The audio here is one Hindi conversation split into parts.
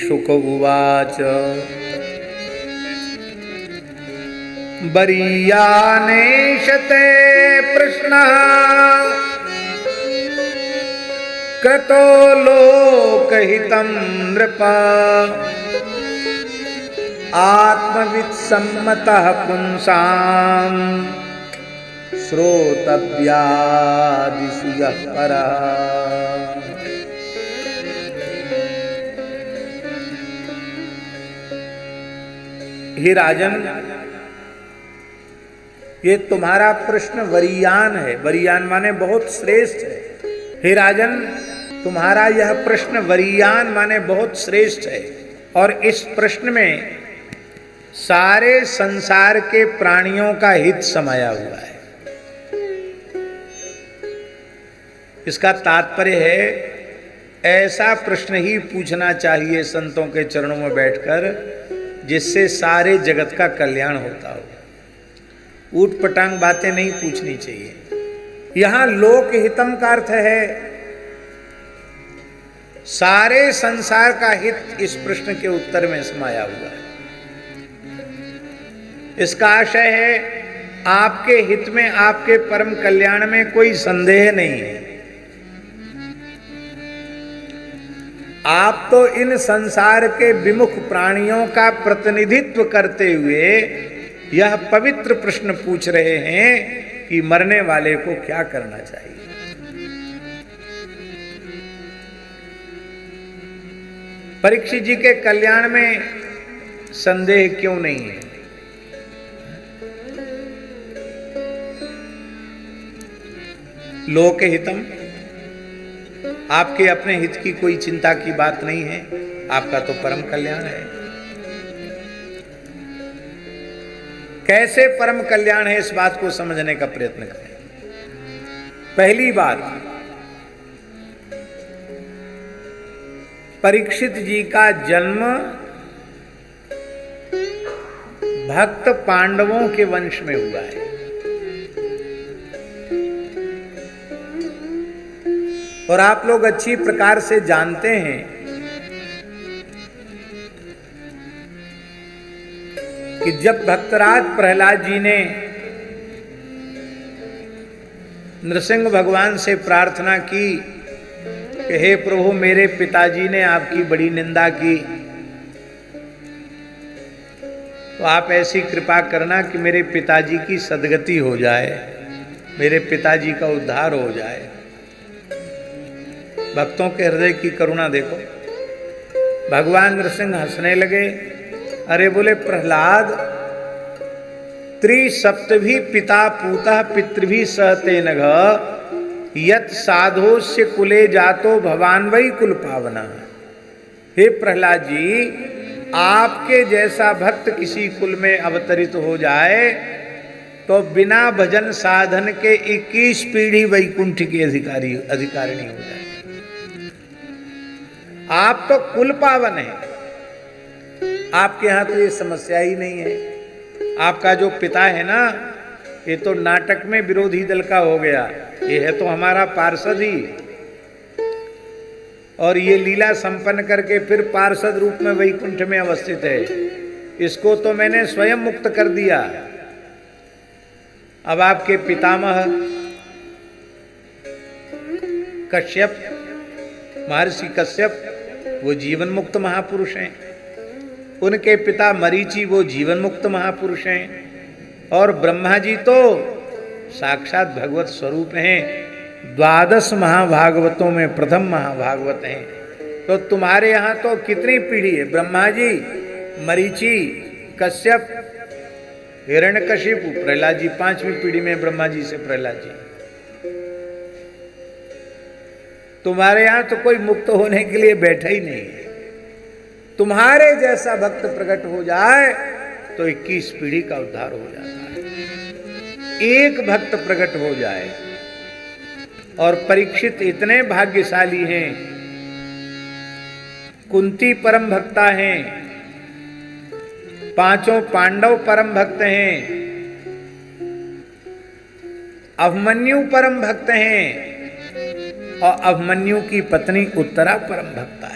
शुक उवाच वरीयानेशते प्रश्नः कृतो लोकहितं नृप आत्मवित्सम्मतः पुंसाम् श्रोतव्यादिषु यः परः। हे राजन, ये तुम्हारा प्रश्न वरीयान है। वरीयान माने बहुत श्रेष्ठ है। हे राजन, तुम्हारा यह प्रश्न वरीयान माने बहुत श्रेष्ठ है और इस प्रश्न में सारे संसार के प्राणियों का हित समाया हुआ है। इसका तात्पर्य है, ऐसा प्रश्न ही पूछना चाहिए संतों के चरणों में बैठकर जिससे सारे जगत का कल्याण होता हो। ऊट पटांग बातें नहीं पूछनी चाहिए। यहां लोक हितम का अर्थ है सारे संसार का हित इस प्रश्न के उत्तर में समाया हुआ है। इसका आशय है आपके हित में, आपके परम कल्याण में कोई संदेह नहीं है। आप तो इन संसार के विमुख प्राणियों का प्रतिनिधित्व करते हुए यह पवित्र प्रश्न पूछ रहे हैं कि मरने वाले को क्या करना चाहिए। परीक्षित जी के कल्याण में संदेह क्यों नहीं है? लोकहितम, आपके अपने हित की कोई चिंता की बात नहीं है। आपका तो परम कल्याण है। कैसे परम कल्याण है, इस बात को समझने का प्रयत्न करें। पहली बात, परीक्षित जी का जन्म भक्त पांडवों के वंश में हुआ है। और आप लोग अच्छी प्रकार से जानते हैं कि जब भक्तराज प्रहलाद जी ने नृसिंह भगवान से प्रार्थना की कि हे प्रभु, मेरे पिताजी ने आपकी बड़ी निंदा की, तो आप ऐसी कृपा करना कि मेरे पिताजी की सद्गति हो जाए, मेरे पिताजी का उद्धार हो जाए। भक्तों के हृदय की करुणा देखो। भगवान नृसिंह हंसने लगे। अरे बोले, प्रहलाद, त्रिसप्तभी पिता पूतः पितृभि सहते नघ यत साधोस्य कुले जातो भवान वही कुल पावना। हे प्रहलाद जी, आपके जैसा भक्त किसी कुल में अवतरित हो जाए तो बिना भजन साधन के 21 पीढ़ी वैकुंठ की अधिकारिणी हो जाए। आप तो कुल पावन है। आपके यहां तो ये समस्या ही नहीं है। आपका जो पिता है ना, ये तो नाटक में विरोधी दल का हो गया। ये है तो हमारा पार्षद ही, और ये लीला संपन्न करके फिर पार्षद रूप में वैकुंठ में अवस्थित है। इसको तो मैंने स्वयं मुक्त कर दिया। अब आपके पितामह कश्यप, महर्षि कश्यप, वो जीवन मुक्त महापुरुष हैं। उनके पिता मरीचि, वो जीवन मुक्त महापुरुष हैं। और ब्रह्मा जी तो साक्षात भगवत स्वरूप हैं। 12 महाभागवतों में प्रथम महाभागवत हैं। तो तुम्हारे यहाँ तो कितनी पीढ़ी है? ब्रह्मा जी, मरीचि, कश्यप, हिरण्यकशिपु, प्रहलाद जी, 5वीं पीढ़ी में ब्रह्मा जी से प्रहलाद जी। तुम्हारे यहाँ तो कोई मुक्त होने के लिए बैठा ही नहीं है। तुम्हारे जैसा भक्त प्रकट हो जाए तो 21 पीढ़ी का उद्धार हो जाता है। एक भक्त प्रकट हो जाए। और परीक्षित इतने भाग्यशाली हैं। कुंती परम भक्ता हैं, 5 पांडव परम भक्त हैं, अभिमन्यु परम भक्त हैं, और अभिमन्यु की पत्नी उत्तरा परम भक्ता है।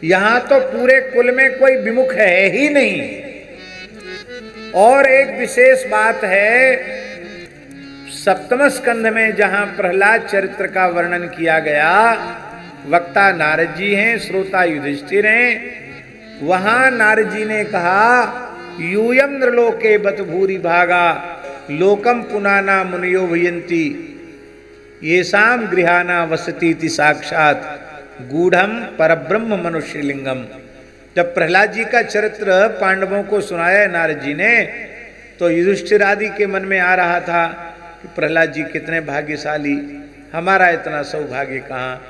यहां तो पूरे कुल में कोई विमुख है ही नहीं। और एक विशेष बात है, सप्तम स्कंध में जहां प्रहलाद चरित्र का वर्णन किया गया, वक्ता नारद जी हैं, श्रोता युधिष्ठिर हैं। वहां नारद जी ने कहा यूयम नृलोके बत भूरि भागा लोकम पुनाना मुनियो भयंती येषाम गृहाना वसतीति साक्षात गूढ़म परब्रह्म मनुष्य लिंगम। जब प्रहलाद जी का चरित्र पांडवों को सुनाया नारद जी ने, तो युधिष्ठिर आदि के मन में आ रहा था कि प्रहलाद जी कितने भाग्यशाली, हमारा इतना सौभाग्य कहाँ।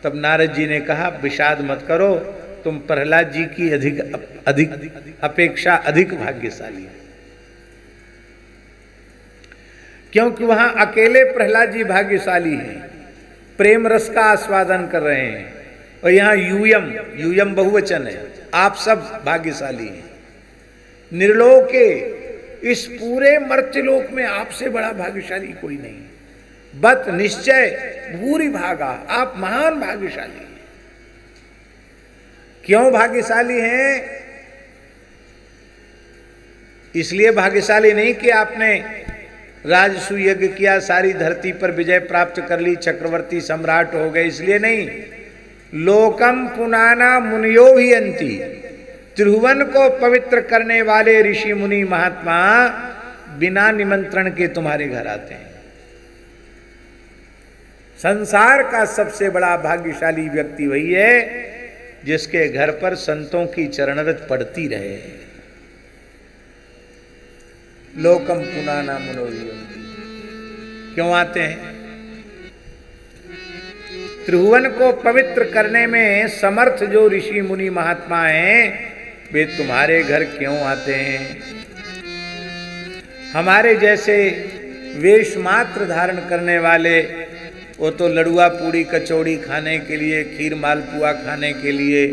तब नारद जी ने कहा विषाद मत करो, तुम प्रहलाद जी की अधिक अपेक्षा अधिक भाग्यशाली है, क्योंकि वहां अकेले प्रहलाद जी भाग्यशाली हैं, प्रेम रस का आस्वादन कर रहे हैं। और यहाँ यूयम, यूयम बहुवचन है, आप सब भाग्यशाली हैं। निर्लोके, इस पूरे मर्त्यलोक में आपसे बड़ा भाग्यशाली कोई नहीं। बत निश्चय भूरि भागा, आप महान भाग्यशाली हैं। क्यों भाग्यशाली हैं? इसलिए भाग्यशाली नहीं कि आपने राजसू यज्ञ किया, सारी धरती पर विजय प्राप्त कर ली, चक्रवर्ती सम्राट हो गए, इसलिए नहीं। लोकम पुनाना मुनियो भी अंति, त्रिभुवन को पवित्र करने वाले ऋषि मुनि महात्मा बिना निमंत्रण के तुम्हारे घर आते हैं। संसार का सबसे बड़ा भाग्यशाली व्यक्ति वही है जिसके घर पर संतों की चरणरत पड़ती रहे। लोकम पुनाना मुनोयंती, क्यों आते हैं? त्रिभुवन को पवित्र करने में समर्थ जो ऋषि मुनि महात्मा हैं, वे तुम्हारे घर क्यों आते हैं? हमारे जैसे वेश मात्र धारण करने वाले, वो तो लड़ुआ पूड़ी कचौड़ी खाने के लिए, खीर मालपुआ खाने के लिए,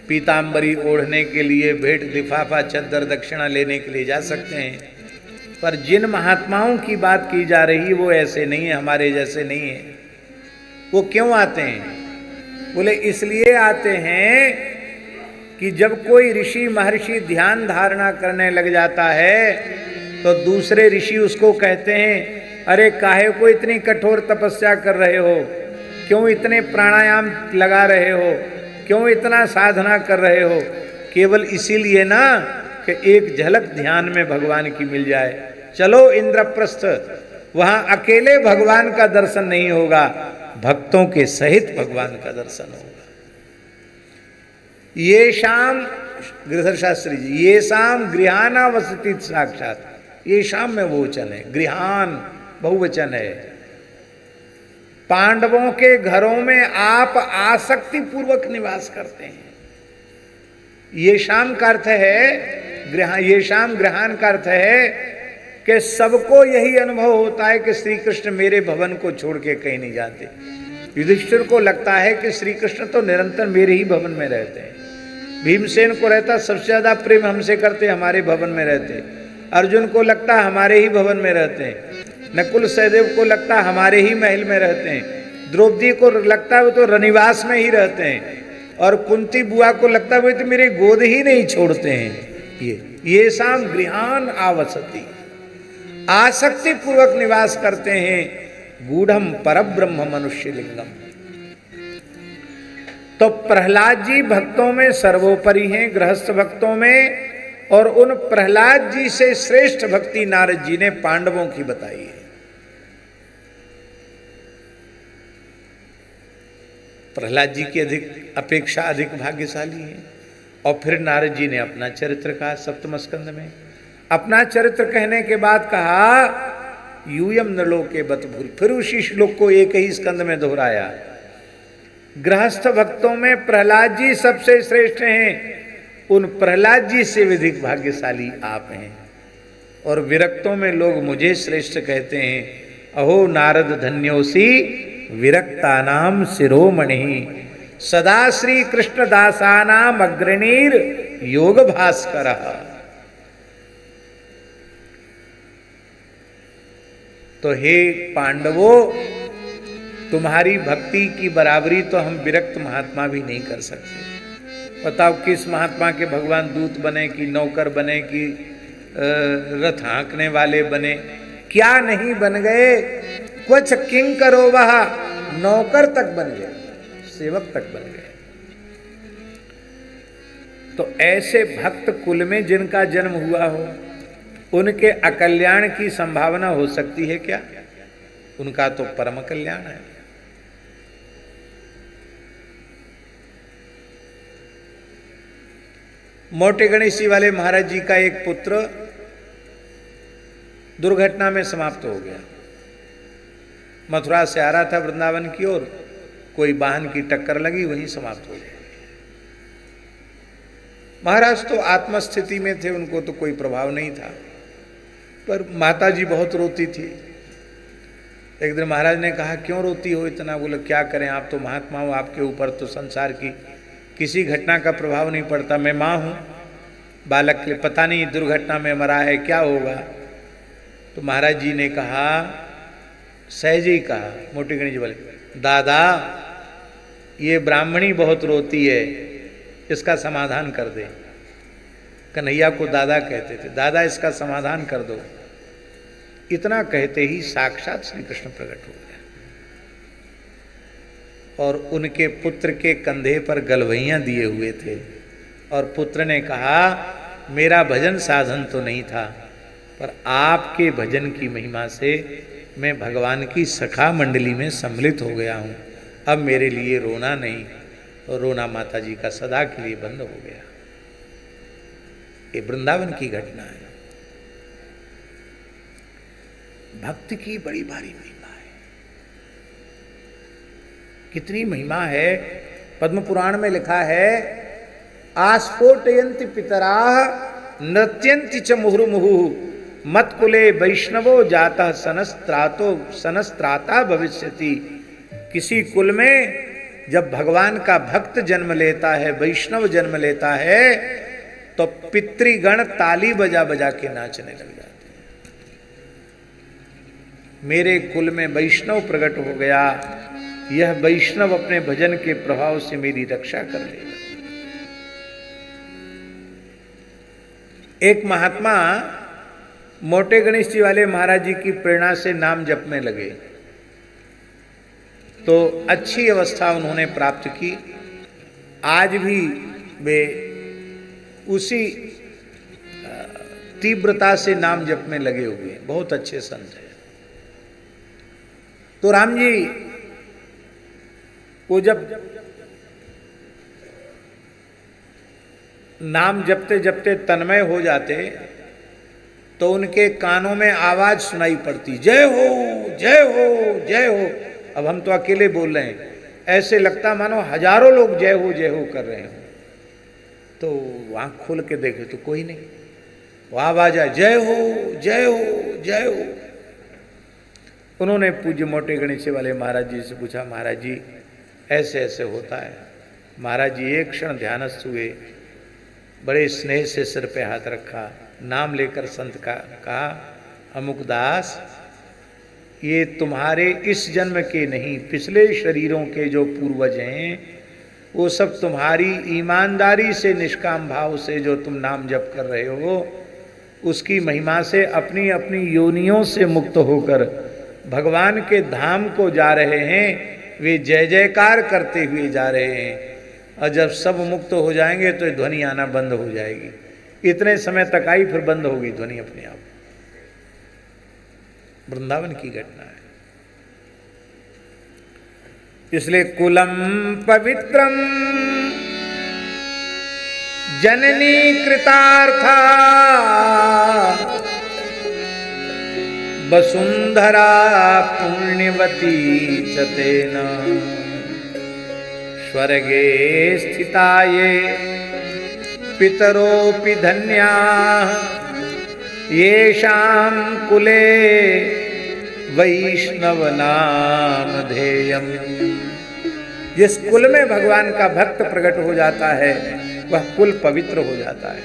पीताम्बरी ओढ़ने के लिए, भेंट लिफाफा चद्दर दक्षिणा लेने के लिए जा सकते हैं। पर जिन महात्माओं की बात की जा रही वो ऐसे नहीं है, हमारे जैसे नहीं है। वो क्यों आते हैं? बोले इसलिए आते हैं कि जब कोई ऋषि महर्षि ध्यान धारणा करने लग जाता है तो दूसरे ऋषि उसको कहते हैं, अरे काहे को इतनी कठोर तपस्या कर रहे हो, क्यों इतने प्राणायाम लगा रहे हो, क्यों इतना साधना कर रहे हो? केवल इसीलिए ना कि एक झलक ध्यान में भगवान की मिल जाए। चलो इंद्रप्रस्थ, वहां अकेले भगवान का दर्शन नहीं होगा, भक्तों के सहित भगवान का दर्शन होगा। ये शाम, गिरधर शास्त्री जी, ये शाम गृहाना वसती साक्षात, ये शाम में वो वचन है, गृहान बहुवचन है। पांडवों के घरों में आप आसक्ति पूर्वक निवास करते हैं। ये शाम का अर्थ है गृह, ये शाम गृहान का अर्थ है कि सबको यही अनुभव होता है कि श्री कृष्ण मेरे भवन को छोड़ के कहीं नहीं जाते। युधिष्ठिर को लगता है कि श्री कृष्ण तो निरंतर मेरे ही भवन में रहते हैं। भीमसेन को रहता सबसे ज्यादा प्रेम हमसे करते, हमारे भवन में रहते। अर्जुन को लगता हमारे ही भवन में रहते हैं। नकुल सहदेव को लगता हमारे ही महल में रहते हैं। द्रौपदी को लगता है वो तो रनिवास में ही रहते हैं। और कुंती बुआ को लगता है वो तो मेरे गोद ही नहीं छोड़ते हैं। ये शाम गृहान आवसती, आसक्ति पूर्वक निवास करते हैं। गूढ़म परब्रह्म मनुष्य लिंगम। तो प्रहलाद जी भक्तों में सर्वोपरि हैं, गृहस्थ भक्तों में। और उन प्रहलाद जी से श्रेष्ठ भक्ति नारद जी ने पांडवों की बताई है। प्रहलाद जी की अधिक अपेक्षा अधिक भाग्यशाली है। और फिर नारद जी ने अपना चरित्र कहा सप्तम स्कंद में। अपना चरित्र कहने के बाद कहा यूयम नृलोके बत भूरि, फिर उसी श्लोक को एक ही स्कंद में दोहराया। गृहस्थ भक्तों में प्रहलाद जी सबसे श्रेष्ठ हैं, उन प्रहलाद जी से अधिक भाग्यशाली आप हैं। और विरक्तों में लोग मुझे श्रेष्ठ कहते हैं। अहो नारद धन्योसी विरक्तानाम शिरोमणि, सदा श्री कृष्ण दासानाम अग्रणीर योग भास्कर। तो हे पांडवों, तुम्हारी भक्ति की बराबरी तो हम विरक्त महात्मा भी नहीं कर सकते। बताओ किस महात्मा के भगवान दूत बने, कि नौकर बने, कि रथ हाँकने वाले बने, क्या नहीं बन गए। कुछ किंग करो वह, नौकर तक बन गए, सेवक तक बन गए। तो ऐसे भक्त कुल में जिनका जन्म हुआ हो, उनके अकल्याण की संभावना हो सकती है क्या? उनका तो परम कल्याण है। मोटे गणेश जी वाले महाराज जी का एक पुत्र दुर्घटना में समाप्त हो गया। मथुरा से आ रहा था वृंदावन की ओर, कोई वाहन की टक्कर लगी, वहीं समाप्त हो गया। महाराज तो आत्मस्थिति में थे, उनको तो कोई प्रभाव नहीं था, पर माता जी बहुत रोती थी। एक दिन महाराज ने कहा, क्यों रोती हो इतना? बोले, क्या करें, आप तो महात्मा हो, आपके ऊपर तो संसार की किसी घटना का प्रभाव नहीं पड़ता। मैं माँ हूँ, बालक के पता नहीं दुर्घटना में मरा है, क्या होगा। तो महाराज जी ने कहा, सहज ही कहा, मोटे गणेश जी बोले, दादा ये ब्राह्मणी बहुत रोती है, इसका समाधान कर दे। कन्हैया को दादा कहते थे, दादा इसका समाधान कर दो। इतना कहते ही साक्षात श्री कृष्ण प्रकट हो गया और उनके पुत्र के कंधे पर गलवैयां दिए हुए थे। और पुत्र ने कहा, मेरा भजन साधन तो नहीं था, पर आपके भजन की महिमा से मैं भगवान की सखा मंडली में सम्मिलित हो गया हूँ। अब मेरे लिए रोना नहीं, और रोना माता जी का सदा के लिए बंद हो गया। ये वृंदावन की घटना है। भक्ति की बड़ी भारी महिमा है। कितनी महिमा है। पद्म पुराण में लिखा है, आस्फोटयन्ति पितराः नृत्यन्ति च मुहुर्मुहुः मत्कुले वैष्णवो जातः सनस्त्राता भविष्यति। किसी कुल में जब भगवान का भक्त जन्म लेता है, वैष्णव जन्म लेता है, तो पितृगण ताली बजा बजा के नाचने लग जाते हैं। मेरे कुल में वैष्णव प्रकट हो गया, यह वैष्णव अपने भजन के प्रभाव से मेरी रक्षा कर लेगा। एक महात्मा मोटे गणेश जी वाले महाराज जी की प्रेरणा से नाम जपने लगे, तो अच्छी अवस्था उन्होंने प्राप्त की। आज भी वे उसी तीव्रता से नाम जपने लगे हुए, बहुत अच्छे संत हैं। तो राम जी वो जब नाम जपते जपते तन्मय हो जाते, तो उनके कानों में आवाज सुनाई पड़ती, जय हो जय हो जय हो। अब हम तो अकेले बोल रहे हैं, ऐसे लगता मानो हजारों लोग जय हो कर रहे हो। तो आंख खोल के देखे तो कोई नहीं, वो आवाज आए, जय हो जय हो जय हो। उन्होंने पूज्य मोटे गणेश वाले महाराज जी से पूछा, महाराज जी ऐसे ऐसे होता है। महाराज जी एक क्षण ध्यानस्थ हुए, बड़े स्नेह से सिर पे हाथ रखा, नाम लेकर संत का कहा, अमुकदास ये तुम्हारे इस जन्म के नहीं, पिछले शरीरों के जो पूर्वज हैं, वो सब तुम्हारी ईमानदारी से, निष्काम भाव से जो तुम नाम जप कर रहे हो, उसकी महिमा से अपनी अपनी योनियों से मुक्त होकर भगवान के धाम को जा रहे हैं। वे जय जयकार करते हुए जा रहे हैं, और जब सब मुक्त हो जाएंगे तो ध्वनि आना बंद हो जाएगी। इतने समय तक आई, फिर बंद होगी ध्वनि अपने आप। वृंदावन की घटना है। इसलिए कुलम पवित्रम जननी कृतार्था वसुंधरा पुण्यवती च तेन स्वर्गे स्थिता ये पितरोऽपि धन्याः येषां कुले वैष्णव नाम धेयम्। जिस कुल में भगवान का भक्त प्रकट हो जाता है, वह कुल पवित्र हो जाता है।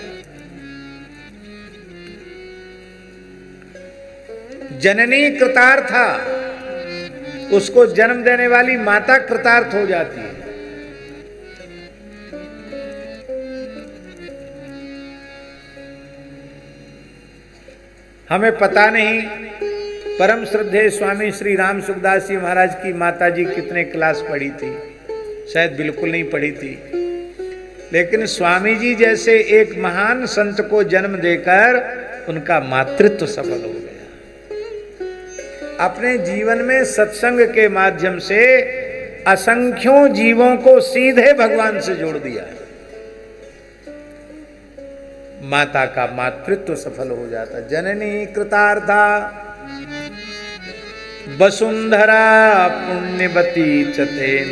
जननी कृतार्था, उसको जन्म देने वाली माता कृतार्थ हो जाती है। हमें पता नहीं परम श्रद्धेय स्वामी श्री राम सुखदास जी महाराज की माता जी कितने क्लास पढ़ी थी, शायद बिल्कुल नहीं पढ़ी थी, लेकिन स्वामी जी जैसे एक महान संत को जन्म देकर उनका मातृत्व सफल हो गया। अपने जीवन में सत्संग के माध्यम से असंख्यों जीवों को सीधे भगवान से जोड़ दिया। माता का मातृत्व सफल हो जाता। जननी कृतार्था वसुंधरा पुण्यवती चतेन।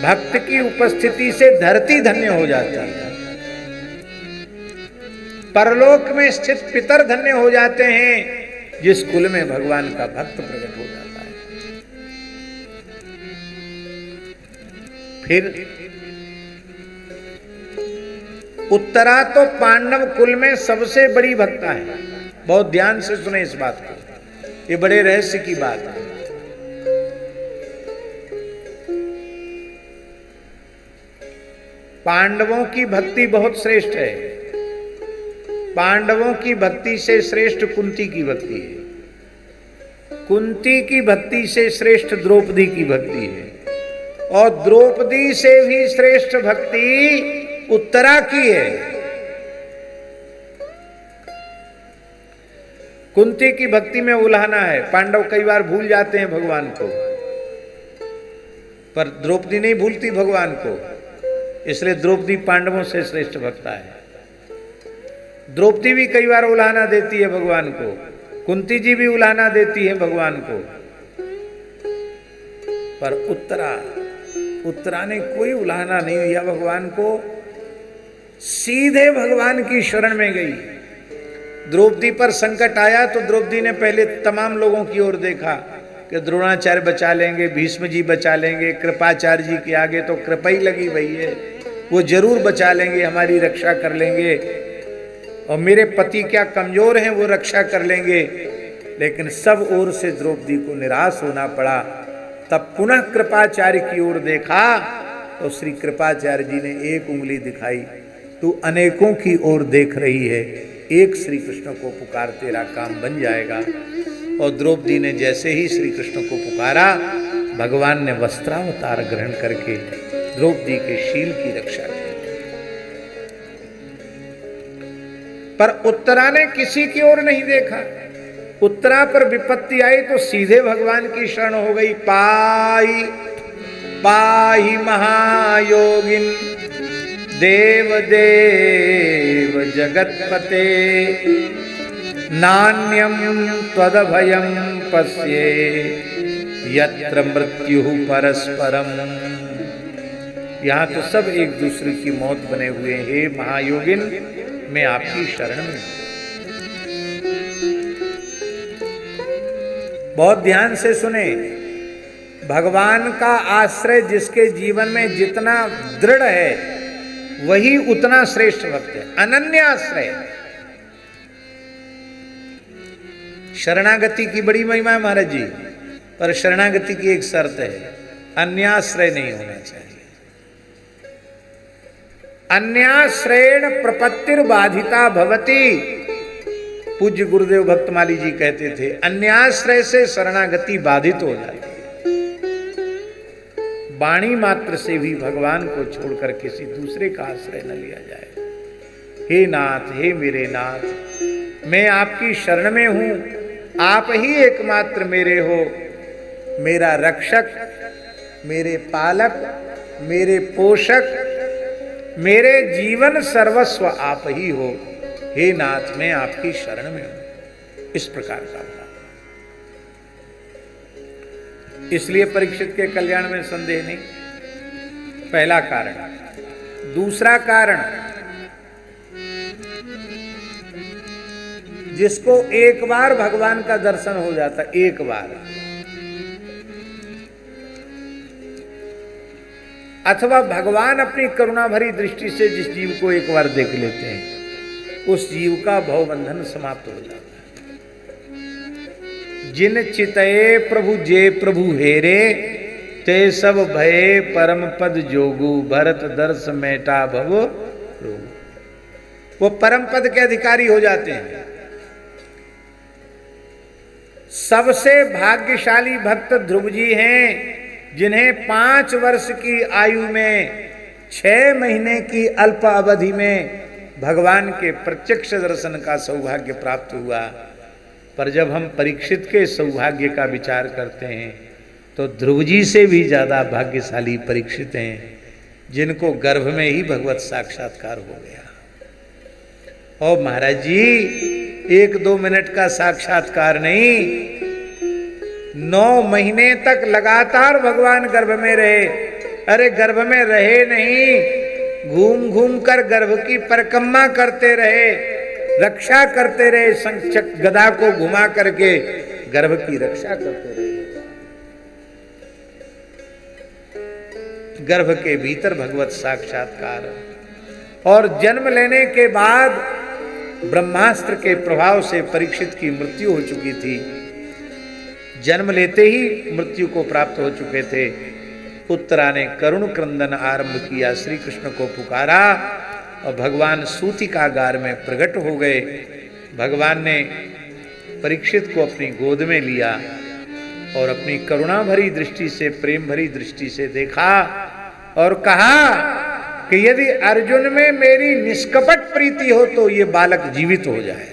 भक्त की उपस्थिति से धरती धन्य हो जाती है। परलोक में स्थित पितर धन्य हो जाते हैं जिस कुल में भगवान का भक्त प्रकट हो जाता है। फिर उत्तरा तो पांडव कुल में सबसे बड़ी भक्ता है। बहुत ध्यान से सुने इस बात को, ये बड़े रहस्य की बात है। पांडवों की भक्ति बहुत श्रेष्ठ है। पांडवों की भक्ति से श्रेष्ठ कुंती की भक्ति है। कुंती की भक्ति से श्रेष्ठ द्रौपदी की भक्ति है। और द्रौपदी से भी श्रेष्ठ भक्ति उत्तरा की है। कुंती की भक्ति में उल्हाना है। पांडव कई बार भूल जाते हैं भगवान को, पर द्रौपदी नहीं भूलती भगवान को, इसलिए द्रौपदी पांडवों से श्रेष्ठ भक्ता है। द्रौपदी भी कई बार उल्हाना देती है भगवान को, कुंती जी भी उल्हाना देती है भगवान को, पर उत्तरा ने कोई उल्हाना नहीं दिया भगवान को, सीधे भगवान की शरण में गई। द्रौपदी पर संकट आया तो द्रौपदी ने पहले तमाम लोगों की ओर देखा कि द्रोणाचार्य बचा लेंगे, भीष्म जी बचा लेंगे, कृपाचार्य जी के आगे तो कृपा ही लगी भई है, वो जरूर बचा लेंगे, हमारी रक्षा कर लेंगे, और मेरे पति क्या कमजोर हैं, वो रक्षा कर लेंगे। लेकिन सब ओर से द्रौपदी को निराश होना पड़ा। तब पुनः कृपाचार्य की ओर देखा तो श्री कृपाचार्य जी ने एक उंगली दिखाई, तू अनेकों की ओर देख रही है, एक श्री कृष्ण को पुकार, तेरा काम बन जाएगा। और द्रौपदी ने जैसे ही श्री कृष्ण को पुकारा, भगवान ने वस्त्रावतार ग्रहण करके द्रौपदी के शील की रक्षा की। पर उत्तरा ने किसी की ओर नहीं देखा। उत्तरा पर विपत्ति आई तो सीधे भगवान की शरण हो गई। पाई पाहि महायोगिन देव देव जगतपते, नान्यम त्वदभयं पश्ये यत्र मृत्यु परस्परम। यहाँ तो सब एक दूसरे की मौत बने हुए हैं। हे महायोगिन, मैं आपकी शरण में हूं। बहुत ध्यान से सुने, भगवान का आश्रय जिसके जीवन में जितना दृढ़ है वही उतना श्रेष्ठ भक्त है। अनन्य आश्रय, शरणागति की बड़ी महिमा है महाराज जी, पर शरणागति की एक शर्त है, अन्याश्रय नहीं होना चाहिए। अन्याश्रयेण प्रपत्तिर बाधिता भवती। पूज्य गुरुदेव भक्तमाली जी कहते थे, अन्याश्रय से शरणागति बाधित हो जाती है। वाणी मात्र से भी भगवान को छोड़कर किसी दूसरे का आश्रय न लिया जाए। हे नाथ, हे मेरे नाथ, मैं आपकी शरण में हूं, आप ही एकमात्र मेरे हो, मेरा रक्षक, मेरे पालक, मेरे पोषक, मेरे जीवन सर्वस्व आप ही हो। हे नाथ, मैं आपकी शरण में हूं। इस प्रकार का भाव। इसलिए परीक्षित के कल्याण में संदेह नहीं, पहला कारण। दूसरा कारण, जिसको एक बार भगवान का दर्शन हो जाता, एक बार, अथवा भगवान अपनी करुणा भरी दृष्टि से जिस जीव को एक बार देख लेते हैं, उस जीव का भवबंधन समाप्त हो जाता है। जिन चितये प्रभु जे प्रभु हेरे, ते सब भये परम पद जोगु, भरत दर्श मेटा भव रोगु। वो परम पद के अधिकारी हो जाते हैं। सबसे भाग्यशाली भक्त ध्रुव जी हैं, जिन्हें 5 वर्ष की आयु में 6 महीने की अल्प अवधि में भगवान के प्रत्यक्ष दर्शन का सौभाग्य प्राप्त हुआ। पर जब हम परीक्षित के सौभाग्य का विचार करते हैं तो ध्रुव जी से भी ज्यादा भाग्यशाली परीक्षित हैं, जिनको गर्भ में ही भगवत साक्षात्कार हो गया। और महाराज जी 1-2 मिनट का साक्षात्कार नहीं, 9 महीने तक लगातार भगवान गर्भ में रहे। अरे गर्भ में रहे नहीं, घूम घूम कर गर्भ की परिक्रमा करते रहे, रक्षा करते रहे, संचक गदा को घुमा करके गर्भ की रक्षा करते रहे। गर्भ के भीतर भगवत साक्षात्कार। और जन्म लेने के बाद ब्रह्मास्त्र के प्रभाव से परीक्षित की मृत्यु हो चुकी थी। जन्म लेते ही मृत्यु को प्राप्त हो चुके थे। उत्तरा ने करुण क्रंदन आरंभ किया, श्री कृष्ण को पुकारा और भगवान सूतिकागार में प्रकट हो गए। भगवान ने परीक्षित को अपनी गोद में लिया और अपनी करुणा भरी दृष्टि से, प्रेम भरी दृष्टि से देखा और कहा कि यदि अर्जुन में मेरी निष्कपट प्रीति हो तो ये बालक जीवित हो जाए।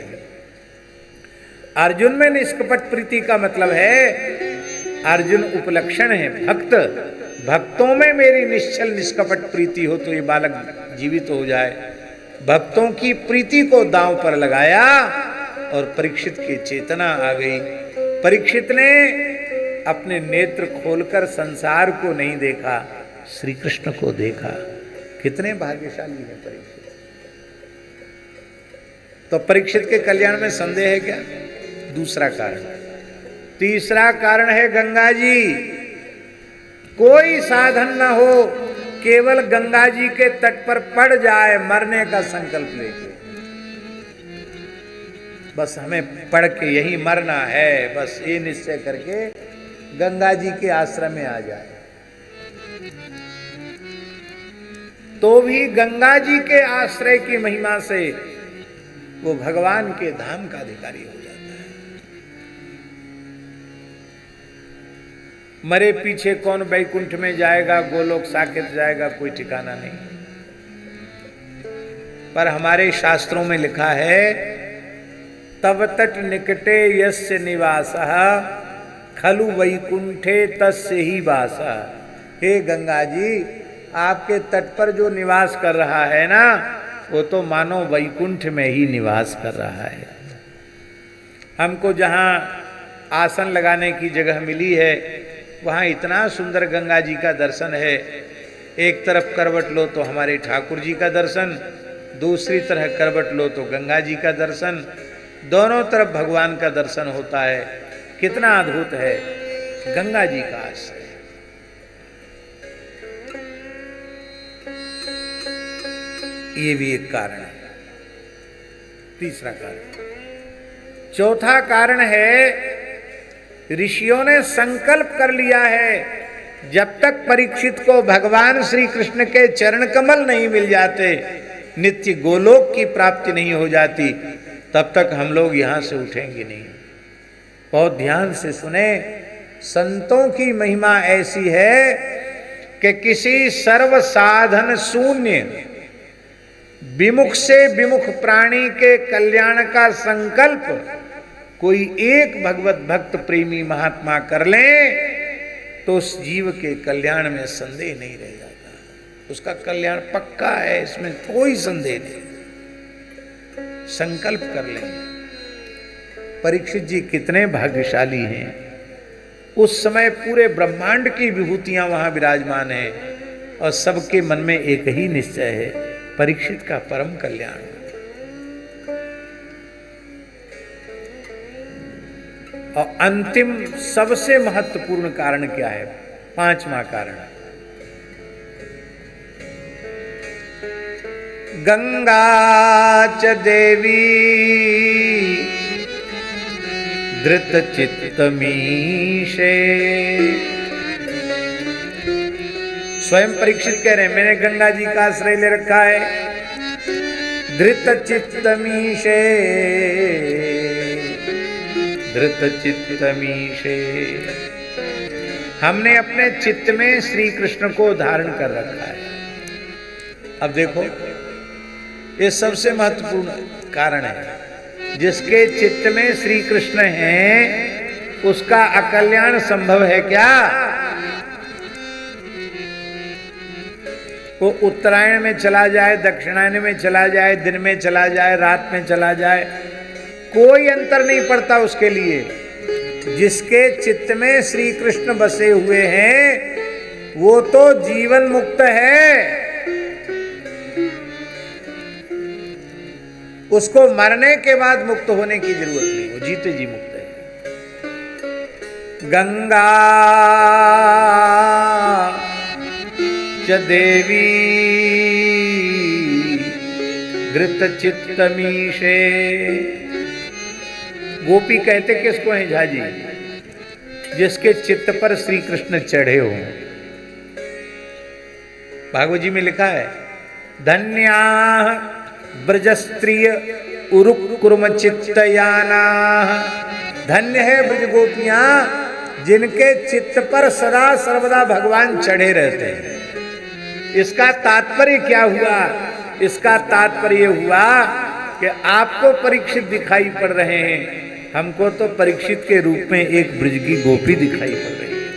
अर्जुन में निष्कपट प्रीति का मतलब है अर्जुन उपलक्षण है, भक्त। भक्तों में मेरी निश्चल निष्कपट प्रीति हो तो ये बालक जीवित हो जाए। भक्तों की प्रीति को दांव पर लगाया और परीक्षित की चेतना आ गई। परीक्षित ने अपने नेत्र खोलकर संसार को नहीं देखा, श्री कृष्ण को देखा। कितने भाग्यशाली है परीक्षित। तो परीक्षित के कल्याण में संदेह है क्या? दूसरा कारण। तीसरा कारण है गंगा जी। कोई साधन न हो, केवल गंगा जी के तट पर पड़ जाए मरने का संकल्प लेके, बस हमें पढ़ के यही मरना है, बस ये निश्चय करके गंगा जी के आश्रम में आ जाए, तो भी गंगा जी के आश्रय की महिमा से वो भगवान के धाम का अधिकारी हो जाता है। मरे पीछे कौन बैकुंठ में जाएगा, गोलोक साकेत जाएगा, कोई ठिकाना नहीं। पर हमारे शास्त्रों में लिखा है, तव तट निकटे यस्य निवासः खलु वैकुंठे तस्य ही वासः। हे गंगा जी, आपके तट पर जो निवास कर रहा है ना, वो तो मानो वैकुंठ में ही निवास कर रहा है। हमको जहाँ आसन लगाने की जगह मिली है, वहाँ इतना सुंदर गंगा जी का दर्शन है। एक तरफ करवट लो तो हमारे ठाकुर जी का दर्शन, दूसरी तरफ करवट लो तो गंगा जी का दर्शन, दोनों तरफ भगवान का दर्शन होता है। कितना अद्भुत है गंगा जी का आश्रय। ये भी एक कारण है। तीसरा कारण। चौथा कारण है, ऋषियों ने संकल्प कर लिया है, जब तक परीक्षित को भगवान श्री कृष्ण के चरण कमल नहीं मिल जाते, नित्य गोलोक की प्राप्ति नहीं हो जाती, तब तक हम लोग यहां से उठेंगे नहीं। बहुत ध्यान से सुने, संतों की महिमा ऐसी है कि किसी सर्व साधन शून्य विमुख से विमुख प्राणी के कल्याण का संकल्प कोई एक भगवत भक्त प्रेमी महात्मा कर ले तो उस जीव के कल्याण में संदेह नहीं रह जाता। उसका कल्याण पक्का है, इसमें कोई संदेह नहीं। संकल्प कर ले। परीक्षित जी कितने भाग्यशाली हैं। उस समय पूरे ब्रह्मांड की विभूतियां वहां विराजमान है और सबके मन में एक ही निश्चय है, परीक्षित का परम कल्याण। और अंतिम सबसे महत्वपूर्ण कारण क्या है? पांचवा कारण, गंगा च देवी धृत चित्तमीशे। स्वयं परीक्षित कह रहे हैं मैंने गंगा जी का आश्रय ले रखा है। धृत चित्तमीशे, धृत चित्तमीशे, हमने अपने चित्त में श्री कृष्ण को धारण कर रखा है। अब देखो ये सबसे महत्वपूर्ण कारण है। जिसके चित्त में श्री कृष्ण है उसका अकल्याण संभव है क्या? वो उत्तरायण में चला जाए, दक्षिणायन में चला जाए, दिन में चला जाए, रात में चला जाए, कोई अंतर नहीं पड़ता उसके लिए। जिसके चित्त में श्री कृष्ण बसे हुए हैं वो तो जीवन मुक्त है। उसको मरने के बाद मुक्त होने की जरूरत नहीं, वो जीते जी मुक्त है। गंगा च देवी धृत चित्तमीशे। गोपी कहते किसको हैं झाजी? जिसके चित्त पर श्री कृष्ण चढ़े हो। भागवत जी में लिखा है धन्या ब्रजस्त्रिय उरुकुर्म चित्तयाना। धन्य है ब्रज गोपियां जिनके चित्त पर सदा सर्वदा भगवान चढ़े रहते हैं। इसका तात्पर्य क्या हुआ? इसका तात्पर्य हुआ कि आपको परीक्षित दिखाई पड़ रहे हैं, हमको तो परीक्षित के रूप में एक ब्रज की गोपी दिखाई पड़ रही है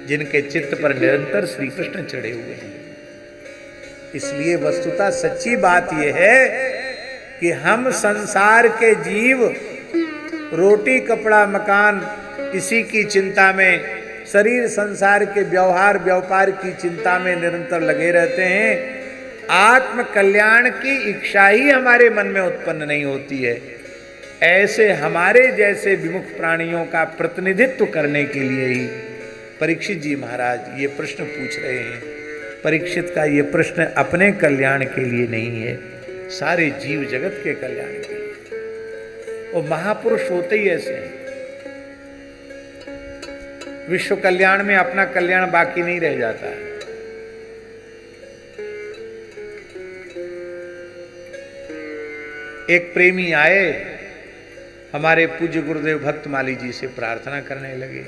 जिनके चित्त पर निरंतर श्री कृष्ण चढ़े हुए हैं। इसलिए वस्तुतः सच्ची बात यह है कि हम संसार के जीव रोटी कपड़ा मकान इसी की चिंता में, शरीर संसार के व्यवहार व्यापार की चिंता में निरंतर लगे रहते हैं। आत्म कल्याण की इच्छा ही हमारे मन में उत्पन्न नहीं होती है। ऐसे हमारे जैसे विमुख प्राणियों का प्रतिनिधित्व करने के लिए ही परीक्षित जी महाराज ये प्रश्न पूछ रहे हैं। परीक्षित का ये प्रश्न अपने कल्याण के लिए नहीं है, सारे जीव जगत के कल्याण के लिए। वो महापुरुष होते ही ऐसे हैं। विश्व कल्याण में अपना कल्याण बाकी नहीं रह जाता है। एक प्रेमी आए, हमारे पूज्य गुरुदेव भक्तमाली जी से प्रार्थना करने लगे,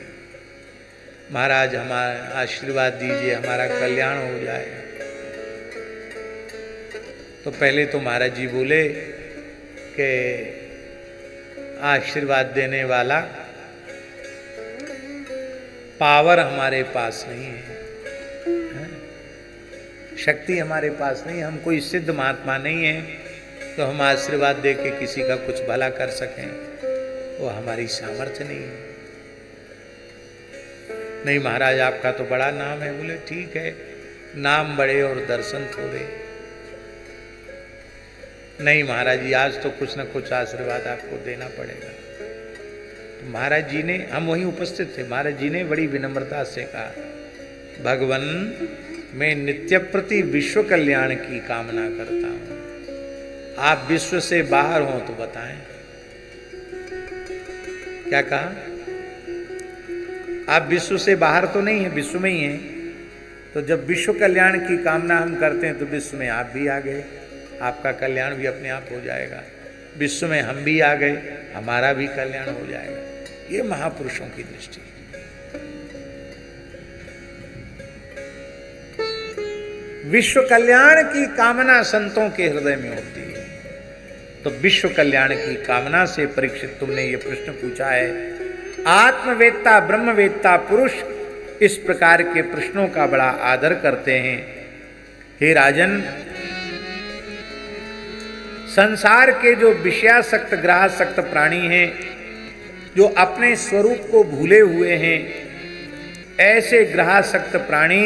महाराज हमारा आशीर्वाद दीजिए, हमारा कल्याण हो जाए। तो पहले तो महाराज जी बोले कि आशीर्वाद देने वाला पावर हमारे पास नहीं है, शक्ति हमारे पास नहीं, हम कोई सिद्ध महात्मा नहीं है तो हम आशीर्वाद दे के किसी का कुछ भला कर सकें, वो हमारी सामर्थ्य नहीं है। नहीं महाराज आपका तो बड़ा नाम है। बोले ठीक है, नाम बड़े और दर्शन थोड़े। नहीं महाराज जी आज तो कुछ न कुछ आशीर्वाद आपको देना पड़ेगा। तो महाराज जी ने, हम वहीं उपस्थित थे, महाराज जी ने बड़ी विनम्रता से कहा, भगवन मैं नित्य प्रति विश्व कल्याण की कामना करता हूं, आप विश्व से बाहर हो तो बताएं। क्या कहा? आप विश्व से बाहर तो नहीं है, विश्व में ही हैं। तो जब विश्व कल्याण की कामना हम करते हैं तो विश्व में आप भी आ गए, आपका कल्याण भी अपने आप हो जाएगा। विश्व में हम भी आ गए, हमारा भी कल्याण हो जाएगा। ये महापुरुषों की दृष्टि है। विश्व कल्याण की कामना संतों के हृदय में होती है। तो विश्व कल्याण की कामना से परीक्षित तुमने ये प्रश्न पूछा है। आत्मवेत्ता ब्रह्मवेत्ता पुरुष इस प्रकार के प्रश्नों का बड़ा आदर करते हैं। हे राजन, संसार के जो विषयासक्त ग्रहासक्त प्राणी हैं, जो अपने स्वरूप को भूले हुए हैं, ऐसे ग्रहासक्त प्राणी,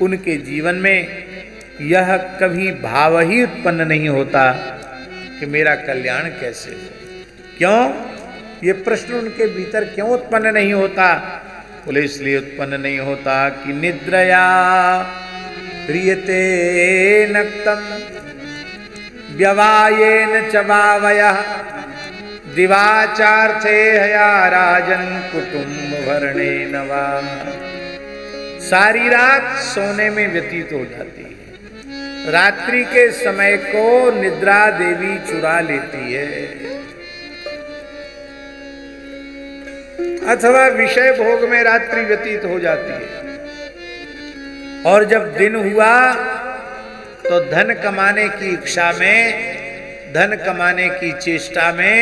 उनके जीवन में यह कभी भाव ही उत्पन्न नहीं होता कि मेरा कल्याण कैसे हो। क्यों? ये प्रश्न उनके भीतर क्यों उत्पन्न नहीं होता? बोले इसलिए उत्पन्न नहीं होता कि निद्रया ह्रियते नक्तम व्यवायेन च वावयः दिवाचार्थे हया राजन कुटुंब भरणे नवा। सारी रात सोने में व्यतीत हो जाती है, रात्रि के समय को निद्रा देवी चुरा लेती है, अथवा विषय भोग में रात्रि व्यतीत हो जाती है। और जब दिन हुआ तो धन कमाने की इच्छा में, धन कमाने की चेष्टा में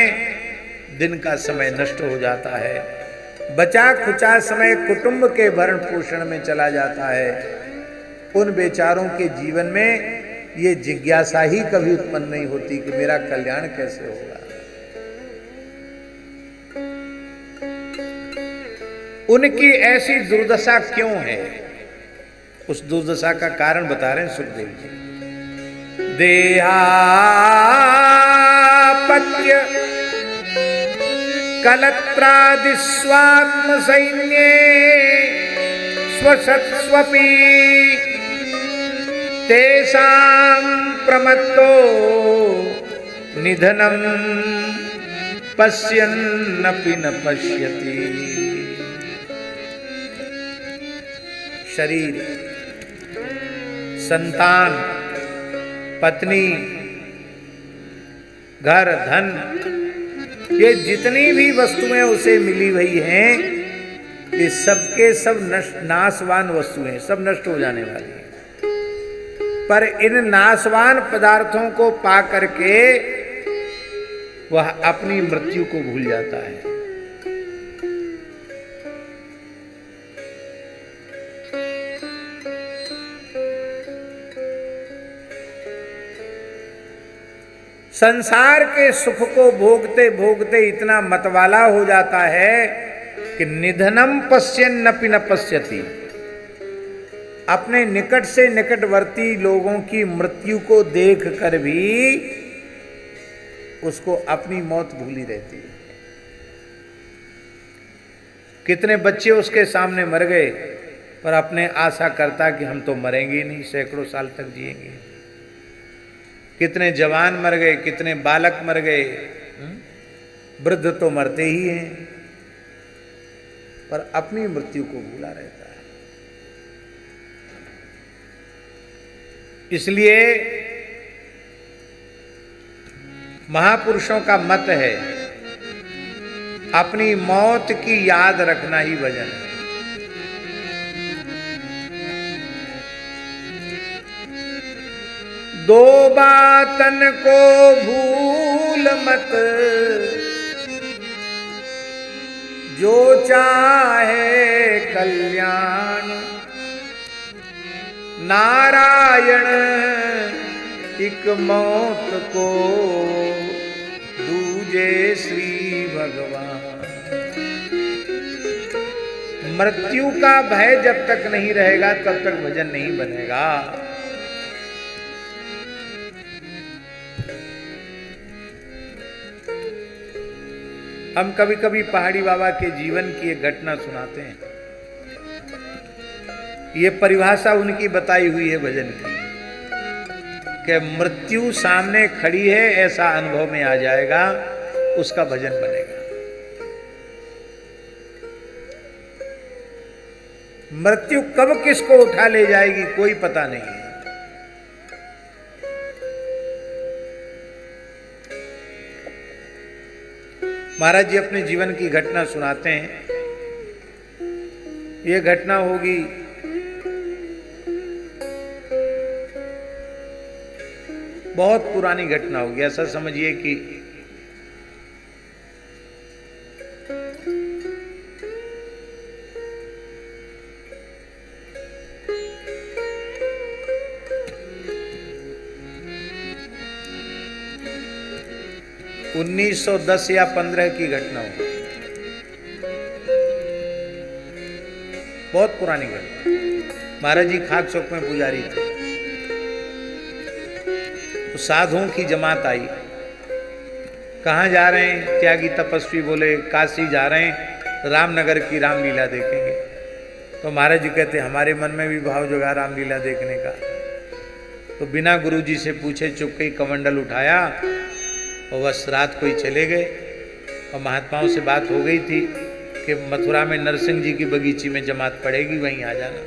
दिन का समय नष्ट हो जाता है। बचा खुचा समय कुटुंब के भरण पोषण में चला जाता है। उन बेचारों के जीवन में ये जिज्ञासा ही कभी उत्पन्न नहीं होती कि मेरा कल्याण कैसे होगा। उनकी ऐसी दुर्दशा क्यों है, उस दुर्दशा का कारण बता रहे हैं सुखदेव जी। देहापत्य कलत्रादि स्वात्म सैन्ये स्वसत्स्वपि तेषां प्रमत्तो निधनं पश्यन्नपि न पश्यति। शरीर, संतान, पत्नी, घर, धन, ये जितनी भी वस्तुएं उसे मिली हुई हैं, ये सबके सब नाशवान वस्तुएं, सब नष्ट हो जाने वाली हैं। पर इन नाशवान पदार्थों को पा करके वह अपनी मृत्यु को भूल जाता है। संसार के सुख को भोगते भोगते इतना मतवाला हो जाता है कि निधनम पश्यन्नपि न पश्यति। अपने निकट से निकटवर्ती लोगों की मृत्यु को देख कर भी उसको अपनी मौत भूली रहती है। कितने बच्चे उसके सामने मर गए, पर अपने आशा करता कि हम तो मरेंगे ही नहीं, सैकड़ों साल तक जिएंगे। कितने जवान मर गए, कितने बालक मर गए, वृद्ध तो मरते ही हैं, पर अपनी मृत्यु को भूला रहता है। इसलिए महापुरुषों का मत है अपनी मौत की याद रखना ही भजन है। दो बातन को भूल मत, जो चाहे कल्याण। नारायण एक मौत को दूजे श्री भगवान। मृत्यु का भय जब तक नहीं रहेगा तब तक भजन नहीं बनेगा। हम कभी कभी पहाड़ी बाबा के जीवन की एक घटना सुनाते हैं। ये परिभाषा उनकी बताई हुई है भजन की, कि मृत्यु सामने खड़ी है ऐसा अनुभव में आ जाएगा, उसका भजन बनेगा। मृत्यु कब किसको उठा ले जाएगी कोई पता नहीं है। महाराज जी अपने जीवन की घटना सुनाते हैं। ये घटना होगी बहुत पुरानी घटना होगी। ऐसा समझिए कि उन्नीस 1910 या 15 की घटना हो, बहुत पुरानी घटना। महाराज जी खाक चौक में पुजारी थे, तो साधुओं की जमात आई। कहाँ जा रहे हैं? त्यागी तपस्वी बोले काशी जा रहे हैं, रामनगर की रामलीला देखेंगे। तो महाराज जी कहते हमारे मन में भी भाव जगा रामलीला देखने का। तो बिना गुरुजी से पूछे चुपके ही कमंडल उठाया और बस रात को ही चले गए। और महात्माओं से बात हो गई थी कि मथुरा में नरसिंह जी की बगीची में जमात पड़ेगी, वहीं आ जाना।